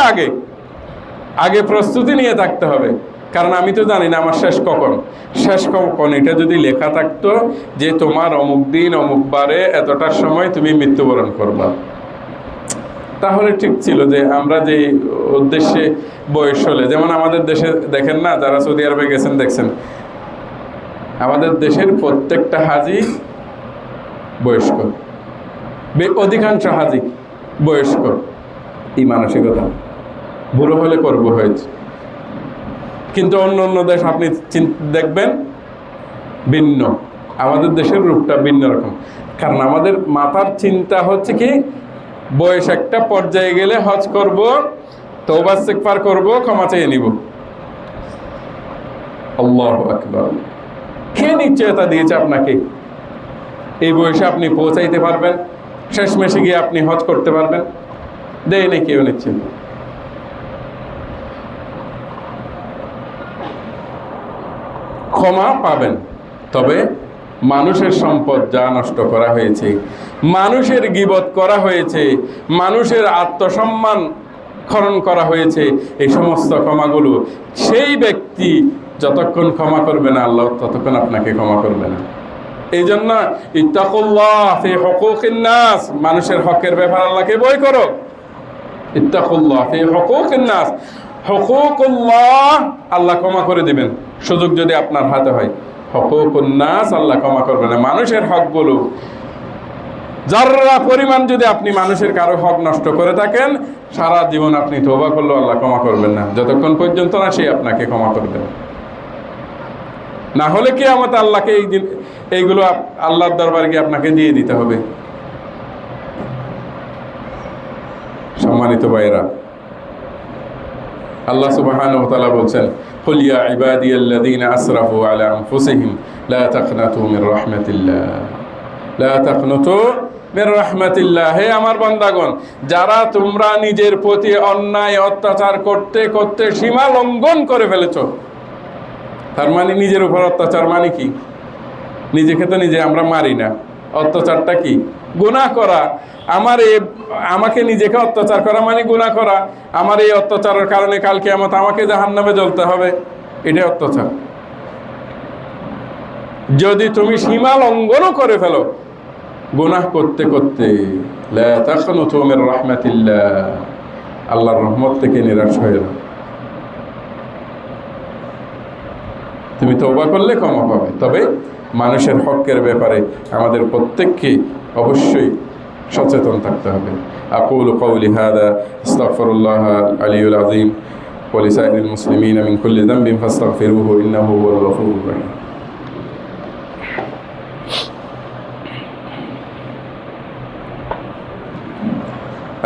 আগে প্রস্তুতি নিয়ে থাকতে হবে। কারণ আমি তো জানি না আমার শেষ কখন। এটা যদি লেখা থাকতো যে তোমার অমুক দিন অমুক বারে এতটার সময় তুমি মৃত্যুবরণ করবা, তাহলে ঠিক ছিল। যে আমরা যে উদ্দেশ্যে বয়স হলে, যেমন আমাদের দেশে দেখেন না, যারা সৌদি আরবে গেছেন দেখছেন, আমাদের দেশের প্রত্যেকটা হাজি বয়স্ক, অধিকাংশ হাজি বয়স্ক। এই মানসিকতা বুড়ো হলে করব হয়েছে। কিন্তু অন্য দেশ আপনি দেখবেন ভিন্ন, আমাদের দেশের রূপটা ভিন্ন রকম। কারণ আমাদের মাথার চিন্তা হচ্ছে কি, বয়স একটা পর্যায়ে গেলে হজ করব, তওবা ইস্তিগফার করব, ক্ষমা চেয়ে নিব। আল্লাহু আকবার। কে নিশ্চয়তা দিয়েছে আপনাকে এই বয়সে আপনি পৌঁছাইতে পারবেন, শেষমেশে গিয়ে আপনি হজ করতে পারবেন? দেয় না কেউ, নিচ্ছে। ক্ষমা পাবেন, তবে মানুষের সম্পদ যা নষ্ট করা হয়েছে, মানুষের গীবত করা হয়েছে, মানুষের আত্মসম্মান খনন করা হয়েছে, এই সমস্ত ক্ষমাগুলো সেই ব্যক্তি যতক্ষণ ক্ষমা করবে না, আল্লাহ ততক্ষণ আপনাকে ক্ষমা করবে না। এই জন্য ইত্তাকুল্লাহ ফি হুকুকিন নাস, মানুষের হকের ব্যাপার আল্লাহকে ভয় করো। ইত্তাকুল্লাহ ফি হুকুকিন নাস, হুকুকুল্লাহ আল্লাহ ক্ষমা করে দিবেন সুযোগ যদি আপনার হাতে হয়। হুকুকুন নাস আল্লাহ ক্ষমা করবে না। মানুষের হকগুলো যারা পরিমাণ যদি আপনি মানুষের কারো হক নষ্ট করে থাকেন, সারা জীবন আপনি তওবা করলেও আল্লাহ ক্ষমা করবেন না, যতক্ষণ পর্যন্ত না সে আপনাকে ক্ষমা করবেন। না হলে কিয়ামতে আল্লাহকে এইগুলো আল্লাহর দরবারে গিয়ে আপনাকে দিয়ে দিতে হবে। সম্মানিত ভাইরা, আল্লাহ সুবহানাহু ওয়া তাআলা বলছেন, কুল ইয়া ইবাদিয়াল্লাযীনা আসরাফু আলা আনফুসিহিম লা তাকনাতু মির রাহমাতিল্লাহ, লা তাকনাতু মির রাহমাতিল্লাহ। হে আমার বান্দাগণ, যারা তোমরা নিজের প্রতি অন্যায় অত্যাচার করতে করতে সীমা লঙ্ঘন করে ফেলেছো। তার মানে নিজের উপর অত্যাচার মানে কি? নিজেকে তো নিজে আমরা মারি না। অত্যাচারটা কি? গুনাহ করা। আমাকে নিজেকে অত্যাচার করা মানে গুনাহ করা। আমার এই অত্যাচারের কারণে কাল কিয়ামত আমাকে জাহান্নামে জ্বলতে হবে, এটাই অত্যাচার। যদি তুমি সীমা লঙ্ঘনও করে ফেলো গুনাহ করতে করতে, লা তাকনাতু মির রাহমাতিল্লাহ, আল্লাহর রহমত থেকে নিরাশ হয়ে না। তুমি তওবা করলে ক্ষমা পাবে। তবে মানুষের হকের ব্যাপারে আমাদের প্রত্যেককে অবশ্যই সচেতন থাকতে হবে। আকুলু কওলি হাযা আস্তাগফিরুল্লাহ আল-আলিয়্যুল আযীম ওয়া লিসাইরিল মুসলিমিনা মিন কুল্লি যামবিন ফাস্তাগফিরুহু ইন্নাহু হুয়াল গফুরুর রাহিম।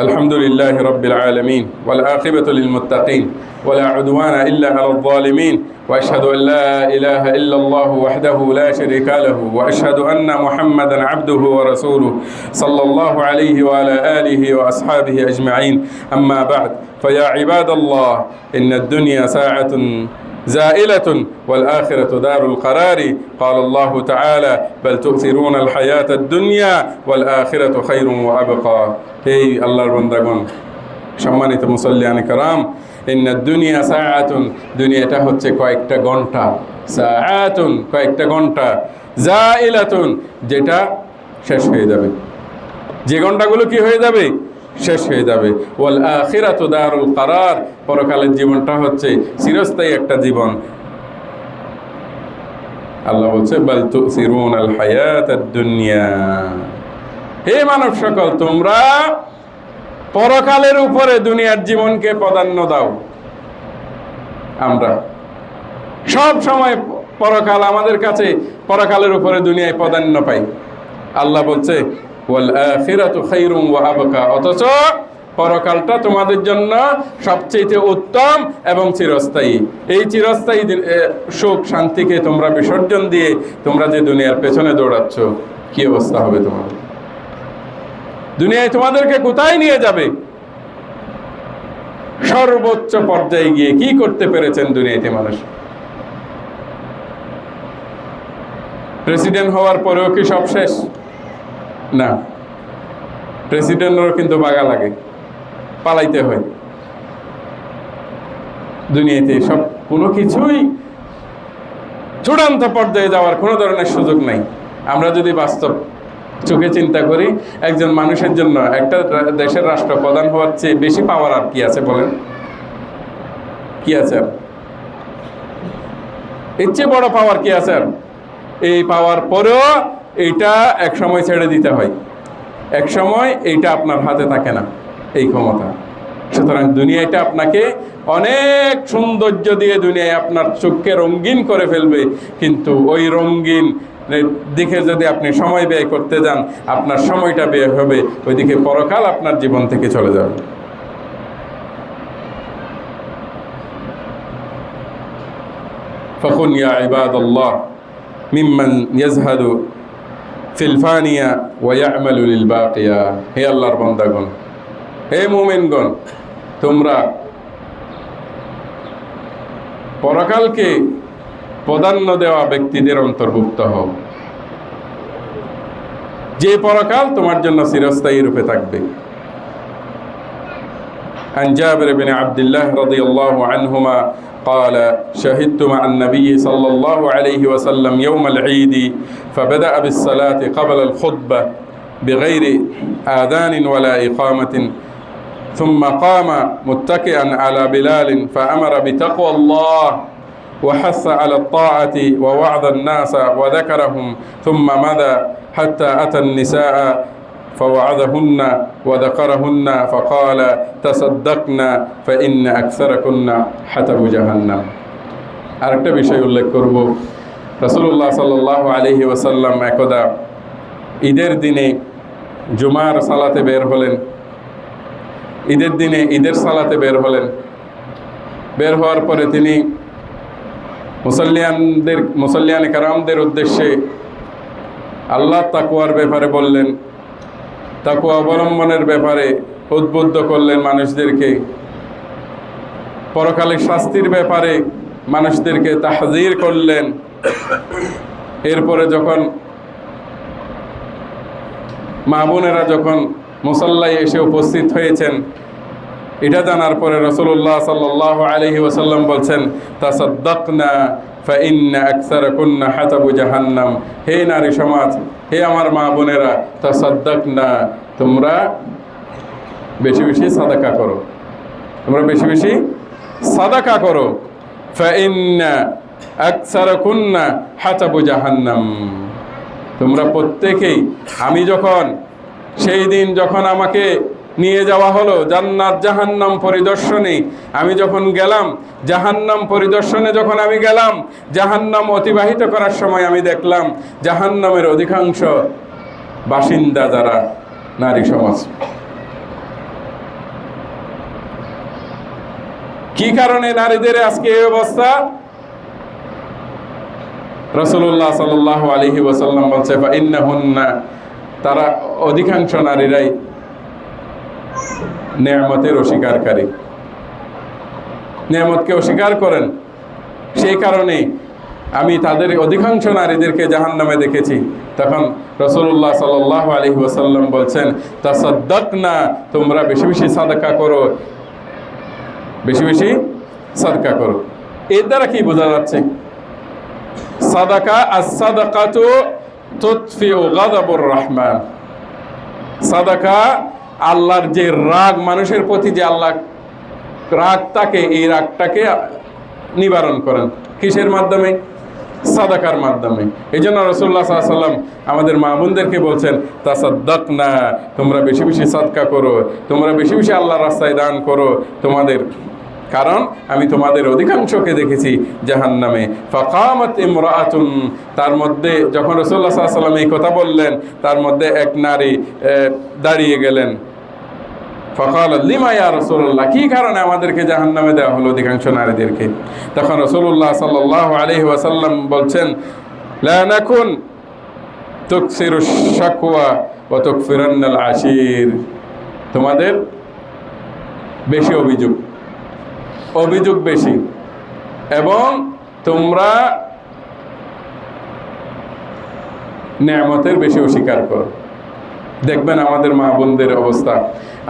الحمد لله رب العالمين والعاقبة للمتقين ولا عدوان إلا على الظالمين وأشهد أن لا إله إلا الله وحده لا شريك له وأشهد أن محمدا عبده ورسوله صلى الله عليه وعلى آله وأصحابه أجمعين. أما بعد، فيا عباد الله، إن الدنيا ساعة زائلة والآخرة دار القرار. قال الله تعالى: بل تؤثرون الحياة الدنيا والآخرة خير وأبقى. এই আল্লাহর বান্দাগণ, সম্মানিত মুসল্লিয়ান کرام, ইন্নাদ দুনিয়া সাআতুন, দুনিয়াটা হচ্ছে কয়েকটা ঘন্টা। সাআতুন, কয়েকটা ঘন্টা। জাইলাতুন, যেটা শেষ হয়ে যাবে। যে ঘন্টাগুলো কি হয়ে যাবে? শেষ হয়ে যাবে। ওয়াল আখিরাতু দারুল কারার, পরকালের জীবনটা হচ্ছে চিরস্থায়ী একটা জীবন। আল্লাহ বলছে, বাল তুসিরুনাল হায়াতাদ দুনিয়া। হে মানব সকল, তোমরা পরকালের উপরে দুনিয়ার জীবনকে প্রাধান্য দাও। আমরা সব সময় পরকাল আমাদের কাছে, পরকালের উপরে দুনিয়ায় প্রাধান্য পাই। আল্লাহ বলছে, ওয়াল আখিরাতু খায়রুন ওয়া আবকা, অথচ পরকালটা তোমাদের জন্য সবচেয়ে উত্তম এবং চিরস্থায়ী। এই চিরস্থায়ী সুখ শান্তিকে তোমরা বিসর্জন দিয়ে তোমরা যে দুনিয়ার পেছনে দৌড়াচ্ছ, কি অবস্থা হবে তোমাদের? দুনিয়ায় তোমাদেরকে কোথায় নিয়ে যাবে? সর্বোচ্চ পর্যায়ে গিয়ে কি করতে পেরেছেন দুনিয়াতে মানুষ? প্রেসিডেন্ট হওয়ার পরেও কি সব শেষ? না, প্রেসিডেন্টেরও কিন্তু বাগা লাগে, পালাইতে হয়। দুনিয়াতে সব কোনো কিছুই চূড়ান্ত পর্যায়ে যাওয়ার কোনো ধরনের সুযোগ নাই। আমরা যদি বাস্তব চোখে চিন্তা করি, একজন মানুষের জন্য একটা দেশের রাষ্ট্রপ্রধান হওয়ার চেয়ে বেশি পাওয়ার আর কি আছে বলেন? কি আছে আর? এর চেয়ে বড় পাওয়ার কি আছে আর? এই পাওয়ার পরেও এইটা এক সময় ছেড়ে দিতে হয়, এক সময় এইটা আপনার হাতে থাকে না, এই ক্ষমতা। সুতরাং দুনিয়াটা আপনাকে অনেক সৌন্দর্য দিয়ে দুনিয়ায় আপনার চোখকে রঙিন করে ফেলবে, কিন্তু ওই রঙিন দিকে যদি আপনি সময় ব্যয় করতে যান, আপনার সময়টা ব্যয় হবে, ওইদিকে পরকাল আপনার জীবন থেকে চলে যাবে। ফাকুন ইয়া ইবাদাল্লাহ মিম্মান ইয়াজহাদু ফিল ফানিয়া ওয়া ইয়া'মালু লিল বাকিয়া। হে আল্লাহর বান্দাগণ, হে মুমিনগণ, তোমরা পরকালকে প্রাধান্য দেওয়া ব্যক্তিদের অন্তর্ভুক্ত হও। যে পরকাল তোমার জন্য চিরস্থায়ী রূপে থাকবে। عن جابر بن عبد الله رضي الله عنهما قال شهدت مع النبي صلى الله عليه وسلم يوم العيد فبدأ بالصلاة قبل الخطبة بغير آذان ولا إقامة ثم قام متكئا على بلال فأمر بتقوى الله وحث على الطاعة ووعظ الناس وذكرهم ثم مضى حتى أتى النساء فوعظهن وذكرهن فقال تصدقنا فإن أكثركن حطب جهنم। আরেকটা বিষয় উল্লেখ করব, রাসূলুল্লাহ সাল্লাল্লাহু আলাইহি ওয়াসাল্লাম একদা ঈদের দিনে জুমার সালাতে বের হলেন। ঈদের দিনে ঈদের সালাতে বের হলেন। বের হওয়ার পরে তিনি মুসল্লিয়ান কেরামদের উদ্দেশ্যে আল্লাহ তাকওয়ার ব্যাপারে বললেন, তাকওয়া অবলম্বনের ব্যাপারে উদ্বুদ্ধ করলেন মানুষদেরকে, পরকালের শাস্তির ব্যাপারে মানুষদেরকে তাহযীর করলেন। এরপরে যখন মা বোনেরা যখন মুসাল্লায় এসে উপস্থিত হয়েছেন, এটা জানার পরে রাসূলুল্লাহ সাল্লাল্লাহু আলাইহি ওয়াসাল্লাম বলছেন তাসাদ্দাকনা ফাইন্না আকসারাকুন্না হাতাবু জাহান্নাম। হে নারী সমাজ, হে আমার মা বোনেরা, তাসাদ্দাকনা, তোমরা বেশি বেশি সাদাকা করো, তোমরা বেশি বেশি সাদাকা করো। ফাইন্না আকসারাকুন্না হাতাবু জাহান্নাম, তোমরা প্রত্যেকেই, আমি যখন সেই দিন যখন আমাকে নিয়ে যাওয়া হলো জান্নাত জাহান্নাম পরিদর্শনে, আমি যখন গেলাম জাহান্নাম পরিদর্শনে, যখন আমি গেলাম জাহান্নাম অতিবাহিত করার সময় আমি দেখলাম জাহান্নামের অধিকাংশ বাসিন্দা যারা নারী সমাজ। কি কারণে নারীদের আজকে এই অবস্থা? রাসূলুল্লাহ সাল্লাল্লাহু আলাইহি ওয়াসাল্লাম বলছে ফাইন্নাহুন্না, তারা অধিকাংশ নারীরাই নেয়ামতের অস্বীকারী, নেয়ামতকে অস্বীকার করেন। সেই কারণে আমি তাদের অধিকাংশ নারীদেরকে জাহান্নামে দেখেছি। তখন রাসূলুল্লাহ সাল্লাল্লাহু আলাইহি ওয়াসাল্লাম বলছেন তাসাদ্দাকনা, তোমরা বেশি বেশি সাদাকা করো, বেশি বেশি সাদকা করো। এর দ্বারা কি বোঝা যাচ্ছে? সাদাকা আস-সাদাকাতু তুতফিউ গাযাবুর রহমান। সাদাকা আল্লাহর যে রাগ, মানুষের প্রতি যে আল্লাহ রাগ থাকে, এই রাগটাকে নিবারণ করেন। কিসের মাধ্যমে? সাদাকার মাধ্যমে। এই জন্য রাসূলুল্লাহ সাল্লাল্লাহু আলাইহি ওয়াসাল্লাম আমাদের মা বোনদেরকে বলছেন তাসাদ্দাকনা, তোমরা বেশি বেশি সাদকা করো, তোমরা বেশি বেশি আল্লাহর রাস্তায় দান করো তোমাদের, কারণ আমি তোমাদের অধিকাংশকে দেখেছি জাহান্নামে। ফাকামাত ইমরাআতুন, তার মধ্যে যখন রাসূলুল্লাহ সাল্লাল্লাহু আলাইহি ওয়াসাল্লাম এই কথা বললেন, তার মধ্যে এক নারী দাঁড়িয়ে গেলেন। ফাকালাত লিমা ইয়া রাসূলুল্লাহ, কি কারণে আমাদেরকে জাহান্নামে দেওয়া হলো অধিকাংশ নারীদেরকে? তখন রাসূলুল্লাহ সাল্লাল্লাহু আলাইহি ওয়াসাল্লাম বলছেন লা নাকুন তুকসিরু শাকওয়া ওয়া তুকফিরান্নাল আশির, তোমাদের বেশি অভিযোগ বেশি, এবং তোমরা নেয়ামতের বেশি অস্বীকার করো। দেখবেন আমাদের মা বোনদের অবস্থা,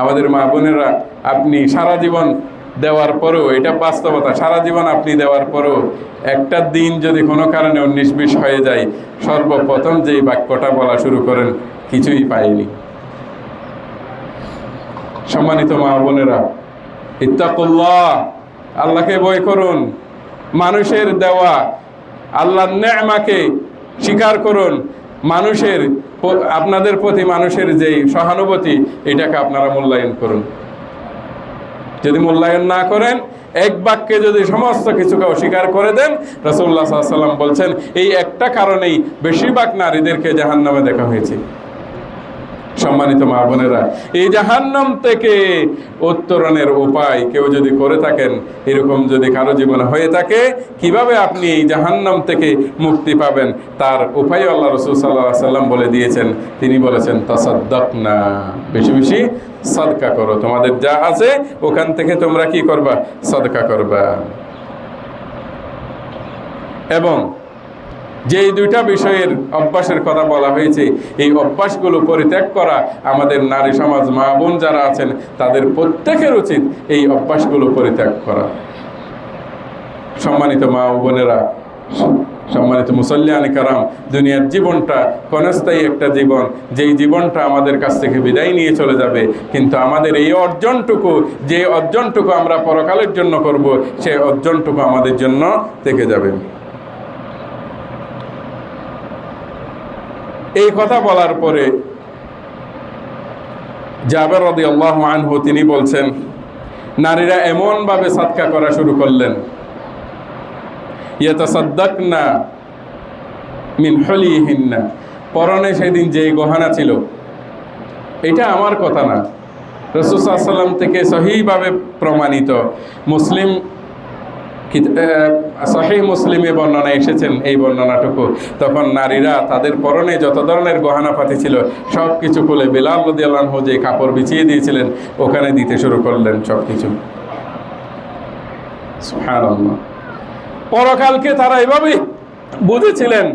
আমাদের মা বোনেরা, আপনি সারা জীবন দেওয়ার পরেও, এটা বাস্তবতা, সারা জীবন আপনি দেওয়ার পরেও একটা দিন যদি কোনো কারণে 19-20 হয়ে যায়, সর্বপ্রথম যেই বাক্যটা বলা শুরু করেন কিছুই পাইনি। সম্মানিত মা বোনেরা, ইত্তাকুল্লাহ, আল্লাহকে ভয় করুন, মানুষের দেওয়া আল্লাহর নেয়ামাকে স্বীকার করুন, মানুষের আপনাদের প্রতি মানুষের যেই সহানুভূতি, এটাকে আপনারা মূল্যায়ন করুন। যদি মূল্যায়ন না করেন, এক বাক্যে যদি সমস্ত কিছুকে অস্বীকার করে দেন, রাসূলুল্লাহ সাল্লাল্লাহু আলাইহি ওয়াসাল্লাম বলছেন এই একটা কারণেই বেশিরভাগ নারীদেরকে জাহান্নামে দেখা হয়েছে। সম্মানিত মা বোনেরা, এই জাহান্নাম থেকে উত্তরণের উপায় কেউ যদি করে থাকেন, এরকম যদি কারো জীবনে হয়ে থাকে, কিভাবে আপনি এই জাহান্নাম থেকে মুক্তি পাবেন তার উপায় আল্লাহ রাসূল সাল্লাল্লাহু আলাইহি ওয়াসাল্লাম বলে দিয়েছেন। তিনি বলেছেন তাসাদ্দাকনা, বেশি বেশি সাদকা করো, তোমাদের যা আছে ওখান থেকে তোমরা কি করবা? সাদকা করবা। এবং যেই দুইটা বিষয়ের অভ্যাসের কথা বলা হয়েছে, এই অভ্যাসগুলো পরিত্যাগ করা আমাদের নারী সমাজ, মা বোন যারা আছেন তাদের প্রত্যেকের উচিত এই অভ্যাসগুলো পরিত্যাগ করা। সম্মানিত মা ও বোনেরা, সম্মানিত মুসল্লিয়ানে কারাম, দুনিয়ার জীবনটা ক্ষণস্থায়ী একটা জীবন, যেই জীবনটা আমাদের কাছ থেকে বিদায় নিয়ে চলে যাবে, কিন্তু আমাদের এই অর্জনটুকু, যে অর্জনটুকু আমরা পরকালের জন্য করব, সেই অর্জনটুকু আমাদের জন্য থেকে যাবে। এই কথা বলার পরে জাবের রাদিয়াল্লাহু আনহু তিনি বলছেন, নারীরা এমনভাবে সাদকা করা শুরু করলেন, ইয়াতাসাদ্দাকনা মিন হুলিহিন্না, পরনে সেদিন যেই গহনা ছিল, এটা আমার কথা না, রাসূল সাল্লাল্লাহু আলাইহি ওয়াসাল্লাম থেকে সহিহভাবে প্রমাণিত, মুসলিম সহিহ মুসলিমে বর্ণনা এসেছেন এই বর্ণনাটুকু। তখন নারীরা তাদের পরনে যত ধরনের গহনাপাতি ছিল সব কিছু খুলে বেলাল রাদিয়াল্লাহু আনহু যে কাপড় বিছিয়ে দিয়েছিলেন ওখানে দিতে শুরু করলেন সব কিছু। সুবহানাল্লাহ। পরকালকে তারা এভাবেই বুঝেছিলেন।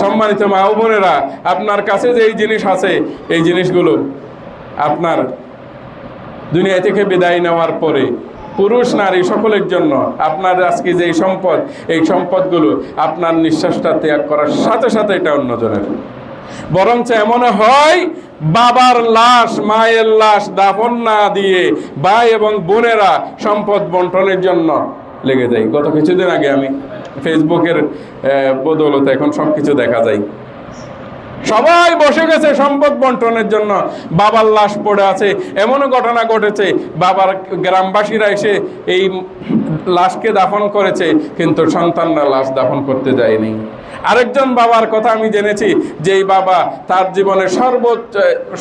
সম্মানিত মা ও বোনেরা, আপনার কাছে যে এই জিনিস আছে, এই জিনিসগুলো আপনার দুনিয়া থেকে বিদায় নেওয়ার পরে পুরুষ নারী সকলের জন্য আপনার আজকে যে সম্পদ, এই সম্পদগুলো আপনার নিঃশ্বাসটা ত্যাগ করার সাথে সাথে এটা অন্যজনের। বরঞ্চ এমন হয়, বাবার লাশ, মায়ের লাশ দাফন না দিয়ে ভাই এবং বোনেরা সম্পদ বন্টনের জন্য লেগে যায়। গত কিছুদিন আগে আমি ফেসবুকের বদৌলতে এখন সব কিছু দেখা যায়, সবাই বসে গেছে সম্পদ বন্টনের জন্য। বাবার লাশ পড়ে আছে, এমনও ঘটনা ঘটেছে বাবার গ্রামবাসীরা এসে এই লাশকে দাফন করেছে, কিন্তু সন্তানরা লাশ দাফন করতে যায়নি। আরেকজন বাবার কথা আমি জেনেছি, যেই বাবা তার জীবনের সর্বোচ্চ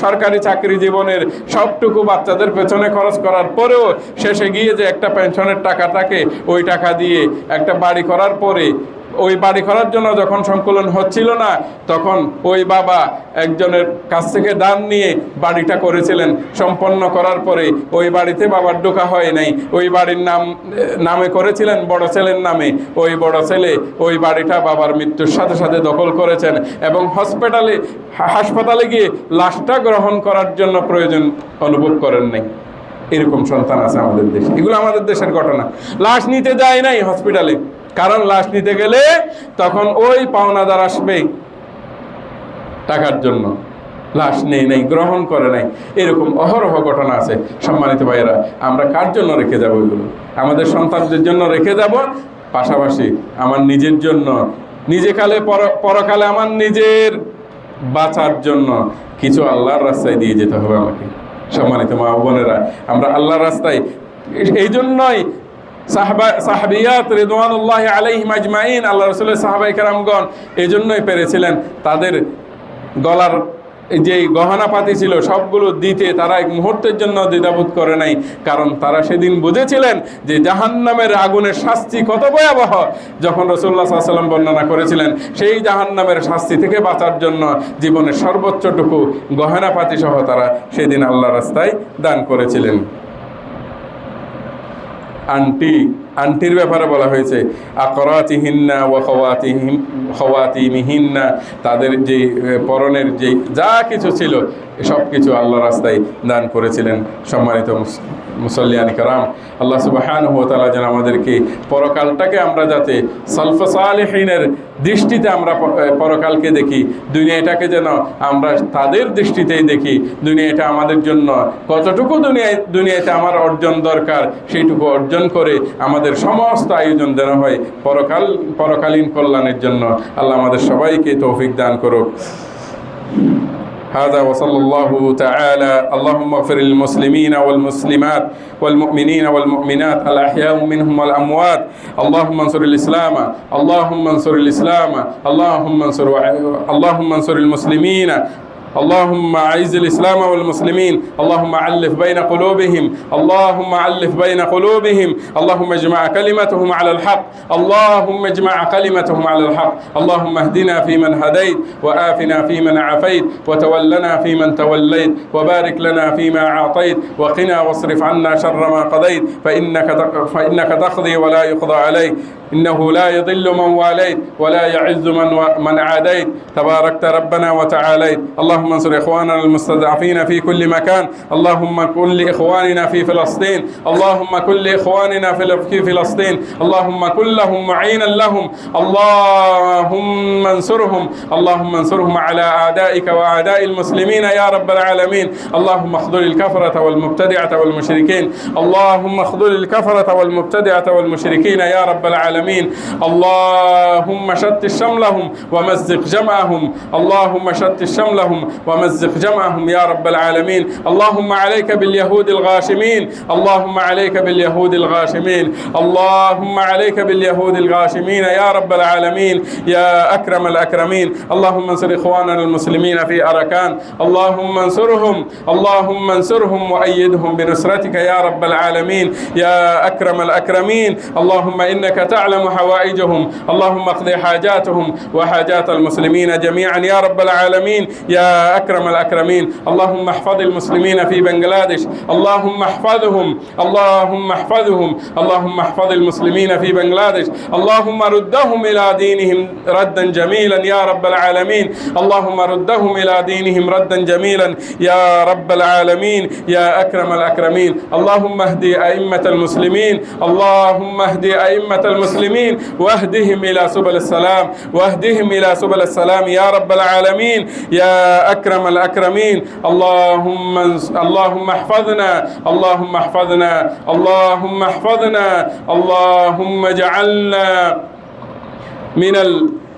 সরকারি চাকরি জীবনের সবটুকু বাচ্চাদের পেছনে খরচ করার পরেও শেষে গিয়ে যে একটা পেনশনের টাকা থাকে, ওই টাকা দিয়ে একটা বাড়ি করার পরে, ওই বাড়ি করার জন্য যখন সংকলন হচ্ছিল না, তখন ওই বাবা একজনের কাছ থেকে দান নিয়ে বাড়িটা করেছিলেন। সম্পন্ন করার পরে ওই বাড়িতে বাবার ঢোকা হয় নাই, ওই বাড়ির নামে করেছিলেন বড় ছেলের নামে। ওই বড় ছেলে ওই বাড়িটা বাবার মৃত্যুর সাথে সাথে দখল করেছেন এবং হাসপাতালে গিয়ে লাশটা গ্রহণ করার জন্য প্রয়োজন অনুভব করেন নাই। এরকম সন্তান আছে আমাদের দেশে, এগুলো আমাদের দেশের ঘটনা। লাশ নিতে যায় নাই হসপিটালে, কারণ লাশ নিতে গেলে তখন ওই পাওনাদার আসবে টাকার জন্য, লাশ নেই নাই, গ্রহণ করে নাই। এরকম অহরহ ঘটনা আছে। সম্মানিত ভাইয়েরা, আমরা কার জন্য রেখে যাব? এগুলো আমাদের সন্তানদের জন্য রেখে যাব, পাশাপাশি আমার নিজের জন্য, পরকালে আমার নিজের বাঁচার জন্য কিছু আল্লাহর রাস্তায় দিয়ে যেতে হবে আমাকে। সম্মানিত মা বোনেরা, আমরা আল্লাহর রাস্তায়, এই জন্যই সাহাবিয়াত রিদওয়ানুল্লাহি আলাইহিম আজমাইন, আল্লাহ রাসূলের সাহাবায়ে কেরামগণ এই জন্যই পেরেছিলেন তাদের গলার যে গহনাপাতি ছিল সবগুলো দিতে। তারা এক মুহূর্তের জন্য দ্বিধাবোধ করে নাই, কারণ তারা সেদিন বুঝেছিলেন যে জাহান্নামের আগুনের শাস্তি কত ভয়াবহ। যখন রাসূলুল্লাহ সাল্লাল্লাহু আলাইহি ওয়াসাল্লাম বর্ণনা করেছিলেন, সেই জাহান্নামের শাস্তি থেকে বাঁচার জন্য জীবনের সর্বোচ্চটুকু গহনাপাতি সহ তারা সেদিন আল্লাহর রাস্তায় দান করেছিলেন। আন্টির ব্যাপারে বলা হয়েছে, আকরাতিহিন্না ওয়া খাওয়াতিমিহিন্না, তাদের যে পরনের যে যা কিছু ছিল সব কিছু আল্লাহ রাস্তায় দান করেছিলেন। সম্মানিত মুসল্লিয়ানি কারাম, আল্লাহ সুবহানাহু ওয়া তাআলা যেন আমাদেরকে পরকালটাকে আমরা যাতে সালফে সালেহিনের দৃষ্টিতে আমরা পরকালকে দেখি, দুনিয়াটাকে যেন আমরা তাদের দৃষ্টিতেই দেখি। দুনিয়াটা আমাদের জন্য কতটুকু দুনিয়াতে আমার অর্জন দরকার, সেইটুকু অর্জন করে আমাদের সমস্ত আয়োজন যেন হয় পরকালীন কল্যাণের জন্য। আল্লাহ আমাদের সবাইকে তৌফিক দান করুক। هذا وصلى الله تعالى اللهم اغفر للمسلمين والمسلمات والمؤمنين والمؤمنات الأحياء منهم والأموات. اللهم انصر الإسلام، اللهم انصر الإسلام، اللهم انصر المسلمين. اللهم أعز الإسلام والمسلمين. اللهم ألف بين قلوبهم، اللهم ألف بين قلوبهم. اللهم اجمع كلمتهم على الحق، اللهم اجمع كلمتهم على الحق. اللهم اهدنا فيمن هديت، وآفنا فيمن عافيت، وتولنا فيمن توليت، وبارك لنا فيما أعطيت، وقنا واصرف عنا شر ما قضيت، فإنك تقضي ولا يقضى عليك. إنه لا يضل من واليت ولا يعز من عاديت، تباركت ربنا وتعاليت. اللهم انصر إخواننا المستضعفين في كل مكان، اللهم كن لإخواننا في فلسطين، اللهم كن لإخواننا في فلسطين، اللهم كن لهم معينا لهم، اللهم انصرهم، اللهم انصرهم على أعدائك وأعداء المسلمين يا رب العالمين. اللهم اخذل الكفرة والمبتدعة والمشركين، اللهم اخذل الكفرة والمبتدعة والمشركين يا رب العالمين. اللهم شتت شملهم ومزق جمعهم، اللهم شتت شملهم ومزق جمعهم يا رب العالمين. اللهم عليك باليهود الغاشمين، اللهم عليك باليهود الغاشمين، اللهم عليك باليهود الغاشمين يا رب العالمين يا أكرم الأكرمين. اللهم انصر إخواننا المسلمين في أركان، اللهم انصرهم، اللهم انصرهم وأيدهم بنصرتك يا رب العالمين يا أكرم الأكرمين. اللهم إنك تعلم حوائجهم، اللهم اقض حاجاتهم وحاجات المسلمين جميعا يا رب العالمين يا أكرم الأكرمين. اللهم احفظ المسلمين في بنغلاديش، اللهم احفظهم، اللهم احفظهم، اللهم احفظ المسلمين في بنغلاديش، اللهم ردهم إلى دينهم ردا جميلا يا رب العالمين، اللهم ردهم إلى دينهم ردا جميلا يا رب العالمين يا أكرم الأكرمين. اللهم اهدي أئمة المسلمين، اللهم اهدي أئمة المسلمين واهدهم إلى سبل السلام، واهدهم إلى سبل السلام يا رب العالمين يا أكرم الأكرمين. اللهم احفظنا، اللهم احفظنا، اللهم احفظنا، اللهم اجعلنا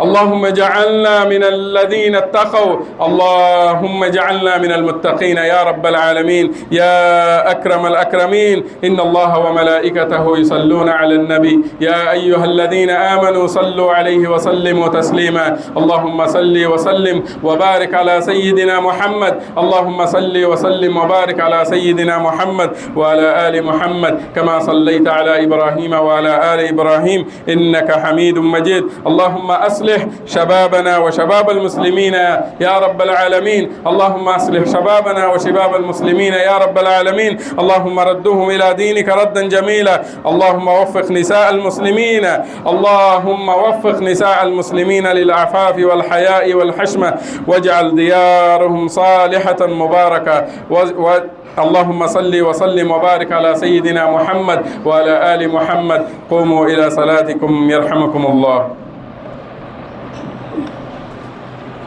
اللهم اجعلنا من الذين اتقوا، اللهم اجعلنا من المتقين يا رب العالمين يا أكرم الأكرمين. إن الله وملائكته يصلون على النبي يا أيها الذين آمنوا صلوا عليه وسلموا تسليما. اللهم صل وسلم وبارك على سيدنا محمد، اللهم صل وسلم وبارك على سيدنا محمد وعلى آل محمد كما صليت على إبراهيم وعلى آل إبراهيم إنك حميد مجيد. اللهم أصلح شبابنا وشباب المسلمين يا رب العالمين، اللهم أصلح شبابنا وشباب المسلمين يا رب العالمين، اللهم ردهم إلى دينك ردا جميلا. اللهم وفق نساء المسلمين، اللهم وفق نساء المسلمين للعفاف والحياء والحشمة، واجعل ديارهم صالحة مباركة. اللهم صل وسلم وبارك على سيدنا محمد وعلى آل محمد. قوموا إلى صلاتكم يرحمكم الله.